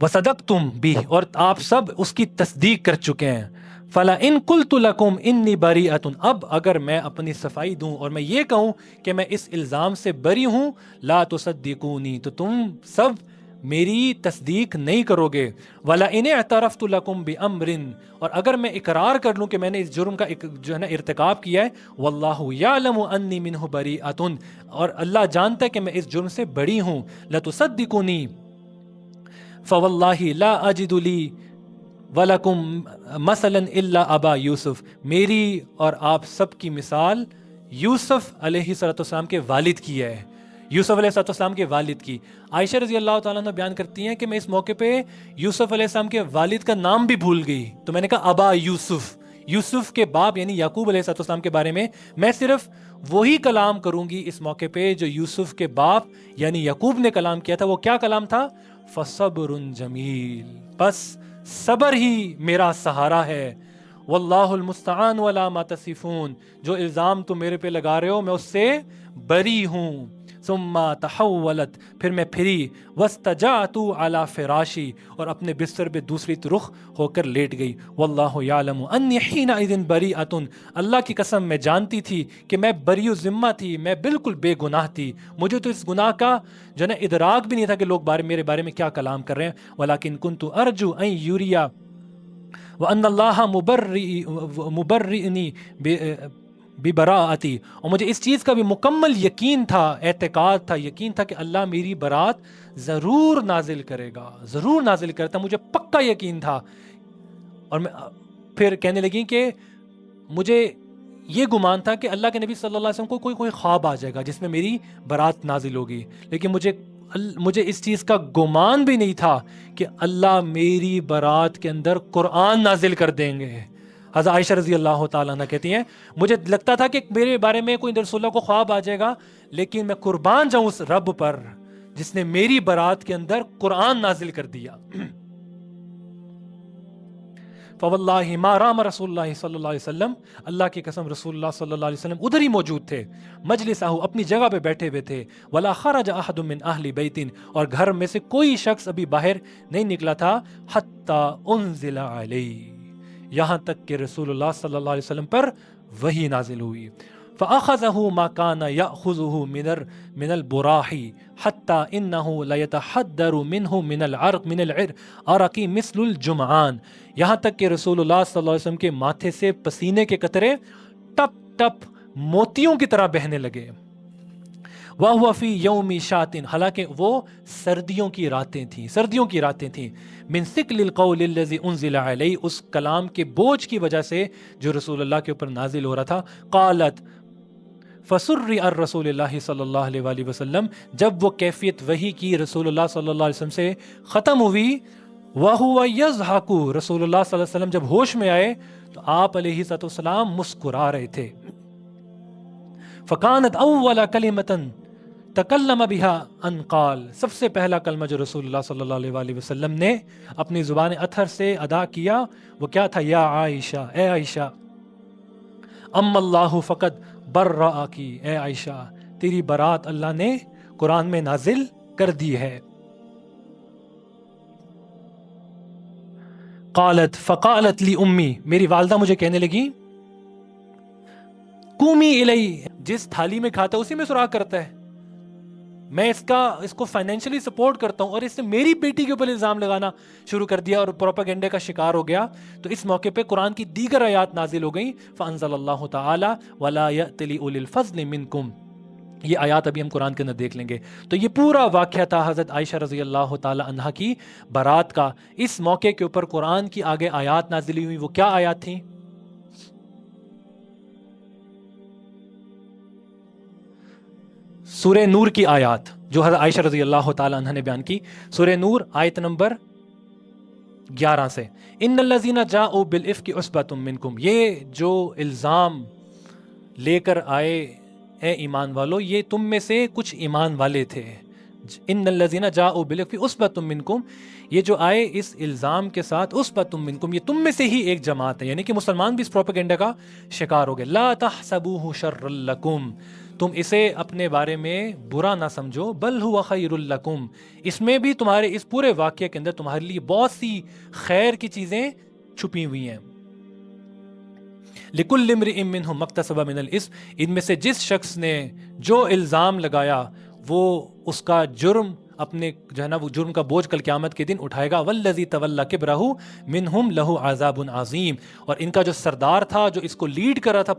وصدقتم بھی، اور آپ سب اس کی تصدیق کر چکے ہیں۔ فلا ان قلت لکم انی بریۃ، اب اگر میں اپنی صفائی دوں اور میں یہ کہوں کہ میں اس الزام سے بری ہوں، لا تصدقونی، تو تم سب میری تصدیق نہیں کرو گے۔ ولا ان اعترفت لکم بامر، اور اگر میں اقرار کر لوں کہ میں نے اس جرم کا جو ہے نا ارتکاب کیا ہے، واللہ یعلم انی منہ بریۃ، اور اللہ جانتا ہے کہ میں اس جرم سے بری ہوں، لتصدقونی فواللہ لا اجد لی وَلَكُمْ مَثَلًا إِلَّا أَبَا یوسف، میری اور آپ سب کی مثال یوسف علیہ السلام کے والد کی ہے، یوسف علیہ السلام کے والد کی۔ عائشہ رضی اللہ تعالیٰ عنہ بیان کرتی ہیں کہ میں اس موقع پہ یوسف علیہ السلام کے والد کا نام بھی بھول گئی، تو میں نے کہا ابا یوسف، یوسف کے باپ یعنی یعقوب علیہ السلام کے بارے میں صرف وہی کلام کروں گی اس موقع پہ جو یوسف کے باپ یعنی یعقوب نے کلام کیا تھا۔ وہ کیا کلام تھا؟ فَصَبْرٌ جَمِيلٌ، بس صبر ہی میرا سہارا ہے، واللہ المستعان ولا ما تصفون، جو الزام تم میرے پہ لگا رہے ہو میں اس سے بری ہوں۔ ثم تحولت، پھر میں پھری، واستجعت علی فراشی، اور اپنے بستر پہ دوسری رخ ہو کر لیٹ گئی۔ واللہ یعلم انی حینئذ بریۃ، اللہ کی قسم میں جانتی تھی کہ میں بری و ذمہ تھی، میں بالکل بے گناہ تھی، مجھے تو اس گناہ کا جو ہے ادراک بھی نہیں تھا کہ لوگ میرے بارے میں کیا کلام کر رہے ہیں۔ ولکن کنت ارجو ان یوریا وان اللہ مبرئنی ببراءتی، اور مجھے اس چیز کا بھی مکمل یقین تھا، اعتقاد تھا، یقین تھا کہ اللہ میری برات ضرور نازل کرے گا، ضرور نازل کرتا، مجھے پکا یقین تھا۔ اور میں پھر کہنے لگی کہ مجھے یہ گمان تھا کہ اللہ کے نبی صلی اللہ علیہ وسلم کو کوئی خواب آ جائے گا جس میں میری برات نازل ہوگی، لیکن مجھے اس چیز کا گمان بھی نہیں تھا کہ اللہ میری برات کے اندر قرآن نازل کر دیں گے۔ حضرت عائشہ رضی اللہ تعالیٰ عنہ کہتی ہیں مجھے لگتا تھا کہ میرے بارے میں کوئی رسول اللہ کو خواب آ جائے گا، لیکن میں قربان جاؤں اس رب پر جس نے میری برات کے اندر قرآن نازل کر دیا۔ فواللہ ما رام رسول اللہ صلی اللہ علیہ وسلم، اللہ کی قسم رسول اللہ صلی اللہ علیہ وسلم ادھر ہی موجود تھے، مجلسہ اپنی جگہ پہ بیٹھے ہوئے تھے، ولا خرج احد من اہل بیت، اور گھر میں سے کوئی شخص ابھی باہر نہیں نکلا تھا، حتی انزل علیہ، یہاں تک کہ رسول اللہ صلی اللہ علیہ وسلم پر وحی نازل ہوئی۔ فأخذه ما كان يأخذه من البراح حتى إنه ليتحدر منه من العرق مثل الجمعان، یہاں تک کہ رسول اللہ صلی اللہ علیہ وسلم کے ماتھے سے پسینے کے قطرے ٹپ ٹپ موتیوں کی طرح بہنے لگے۔ وَهُوَ فِي يَوْمِ شَاتٍ، حالانکہ وہ سردیوں کی راتیں تھیں، من ثقل القول الذي انزل علیہ، اس کلام کے بوجھ کی وجہ سے جو رسول اللہ کے اوپر نازل ہو رہا تھا. قالت فسری الرسول اللہ صلی اللہ علیہ وآلہ وسلم، جب وہ کیفیت وحی کی رسول اللہ صلی اللہ علیہ وسلم سے ختم ہوئی، وَهُوَ يَضْحَكُ، رسول اللہ صلی اللہ علیہ وسلم جب ہوش میں آئے تو آپ علیہ السلام مسکرا رہے تھے. فَكَانَتْ أَوَّلَ كَلِمَةً تکلم بها ان قال، سب سے پہلا کلمہ جو رسول اللہ صلی اللہ علیہ وآلہ وسلم نے اپنی زبان اطہر سے ادا کیا وہ کیا تھا؟ یا عائشہ، اے عائشہ، ام اللہ فقد برأکی، اے عائشہ تیری برات اللہ نے قرآن میں نازل کر دی ہے. قالت فقالت لی امی، میری والدہ مجھے کہنے لگی، قومی الی، جس تھالی میں کھاتا ہے اسی میں سراغ کرتا ہے، میں اس کو فائنینشلی سپورٹ کرتا ہوں، اور اس نے میری بیٹی کے اوپر الزام لگانا شروع کر دیا اور پروپیگنڈے کا شکار ہو گیا. تو اس موقع پہ قرآن کی دیگر آیات نازل ہو گئیں. فانزل اللہ تعالی ولا یأتل اولی الفضل منکم، یہ آیات ابھی ہم قرآن کے اندر دیکھ لیں گے. تو یہ پورا واقعہ تھا حضرت عائشہ رضی اللہ تعالی عنہا کی برات کا. اس موقع کے اوپر قرآن کی آگے آیات نازل ہوئی. وہ کیا آیات تھیں؟ سورہ نور کی آیات جو حضرت عائشہ رضی اللہ تعالی عنہ نے بیان کی. سورہ نور آیت نمبر 11 سے، ان الذین جاؤوا بالافک عصبۃ منکم، یہ جو الزام لے کر آئے اے ایمان والو، یہ تم میں سے کچھ ایمان والے تھے. ان الذین جاؤوا بالافک عصبۃ منکم، یہ جو آئے اس الزام کے ساتھ، عصبۃ منکم، یہ تم میں سے ہی ایک جماعت ہے، یعنی کہ مسلمان بھی اس پروپیگنڈا کا شکار ہو گئے. لا تحسبوہ شرا لکم، تم اسے اپنے بارے میں برا نہ سمجھو، بل ہوا خیر لکم، اس میں بھی تمہارے اس پورے واقعے کے اندر تمہارے لیے بہت سی خیر کی چیزیں چھپی ہوئی ہیں. لکل امرئ منہم مکتسب من الاثم، ان میں سے جس شخص نے جو الزام لگایا وہ اس کا جرم اپنے جو ہے نا وہ جرم کا بوجھ کل قیامت کے دن اٹھائے گا. والذی تولی کبرہ منہم لہ عذاب عظیم، اور ان کا جو سردار تھا جو اس کو لیڈ کر رہا تھا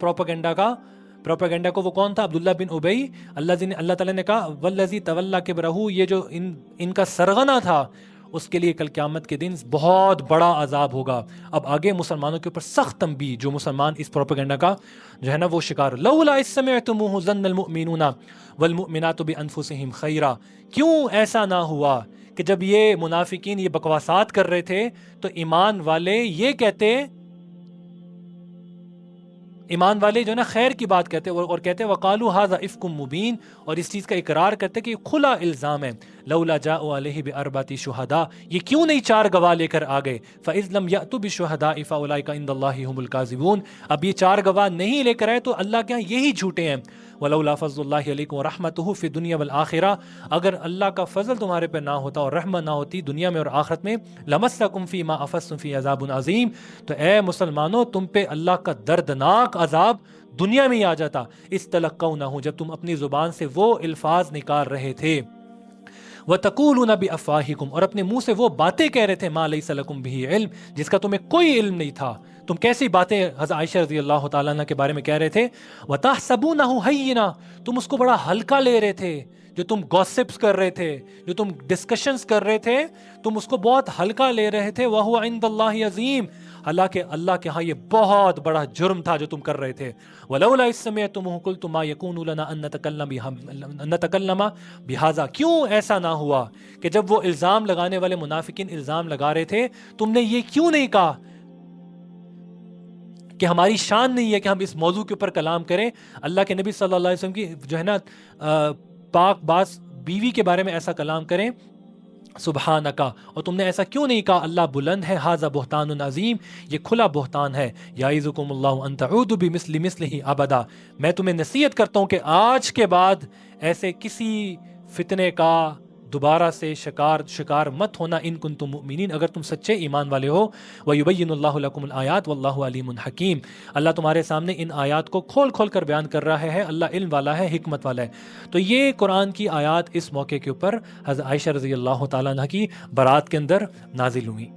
پروپیگنڈا کو، وہ کون تھا؟ عبداللہ بن ابی. اللہ تعالیٰ نے کہا والذی تولی کبرہ، یہ جو ان کا سرغنہ تھا اس کے لیے کل قیامت کے دن بہت بڑا عذاب ہوگا. اب آگے مسلمانوں کے اوپر سخت تنبیہ، جو مسلمان اس پروپیگنڈا کا جو ہے نا وہ شکار. لولا اذ سمعتموہ ظن المؤمنون والمؤمنات بانفسہم خیرا، کیوں ایسا نہ ہوا کہ جب یہ منافقین یہ بکواسات کر رہے تھے تو ایمان والے یہ کہتے، ایمان والے جو ہے نا خیر کی بات کہتے اور کہتے وقالوا ھذا افک مبین، اور اس چیز کا اقرار کرتے کہ یہ کھلا الزام ہے. لولا جاءوا علیہ باربعۃ شہداء، یہ کیوں نہیں 4 گواہ لے کر آ گئے. فاذ لم یأتوا بالشہداء فاولئک عند اللہ ھم الکاذبون، اب یہ 4 گواہ نہیں لے کر آئے تو اللہ کے ہاں یہی جھوٹے ہیں. ولولا فضل اللہ علیکم ورحمتہ فی الدنیا والآخرہ، اگر اللہ کا فضل تمہارے پہ نہ ہوتا اور رحمت نہ ہوتی دنیا میں اور آخرت میں، لمسکم فیما افضتم فی عذاب عظیم، تو اے مسلمانوں تم پہ اللہ کا دردناک عذاب دنیا میں ہی آ جاتا. استلقونہ، جب تم اپنی زبان سے وہ الفاظ نکال رہے تھے، وَتَقُولُونَ بِأَفْوَاهِكُمْ، اور اپنے منہ سے وہ باتیں کہہ رہے تھے، مَا لَيْسَ لَكُمْ بِهِ علم، جس کا تمہیں کوئی علم نہیں تھا. تم کیسی باتیں حضرت عائشہ رضی اللہ تعالیٰ عنہ کے بارے میں کہہ رہے تھے. وَتَحْسَبُونَهُ هَيِّنًا، تم اس کو بڑا ہلکا لے رہے تھے، جو تم گوسپس کر رہے تھے، جو تم ڈسکشنز کر رہے تھے، تم اس کو بہت ہلکا لے رہے تھے. وَهُوَ عِندَ اللَّهِ عَظِيمٌ، حالانکہ اللہ کے ہاں یہ بہت بڑا جرم تھا جو تم کر رہے تھے. وَلَوْلَا إِذ سَمِعْتُمُوهُ قُلْتُم مَّا يَكُونُ لَنَا أَن نَّتَكَلَّمَ بِهَٰذَا، کیوں ایسا نہ ہوا کہ جب وہ الزام لگانے والے منافقین الزام لگا رہے تھے تم نے یہ کیوں نہیں کہا کہ ہماری شان نہیں ہے کہ ہم اس موضوع کے اوپر کلام کریں. اللہ کے نبی صلی اللہ علیہ وسلم کی جو ہے نا پاک باز بیوی کے بارے میں ایسا کلام کریں، سبحانکا، اور تم نے ایسا کیوں نہیں کہا اللہ بلند ہے. ھذا بہتان عظیم، یہ کھلا بہتان ہے. یعظکم اللہ ان تعودوا بمثل مثلہ ابدا، میں تمہیں نصیحت کرتا ہوں کہ آج کے بعد ایسے کسی فتنے کا دوبارہ سے شکار مت ہونا. ان کنتم مؤمنین، اگر تم سچے ایمان والے ہو. ویبین اللہ لکم الآیات واللہ علیم حکیم، اللہ تمہارے سامنے ان آیات کو کھول کھول کر بیان کر رہا ہے، اللہ علم والا ہے، حکمت والا ہے. تو یہ قرآن کی آیات اس موقع کے اوپر حضرت عائشہ رضی اللہ تعالیٰ عنہ کی برات کے اندر نازل ہوئی.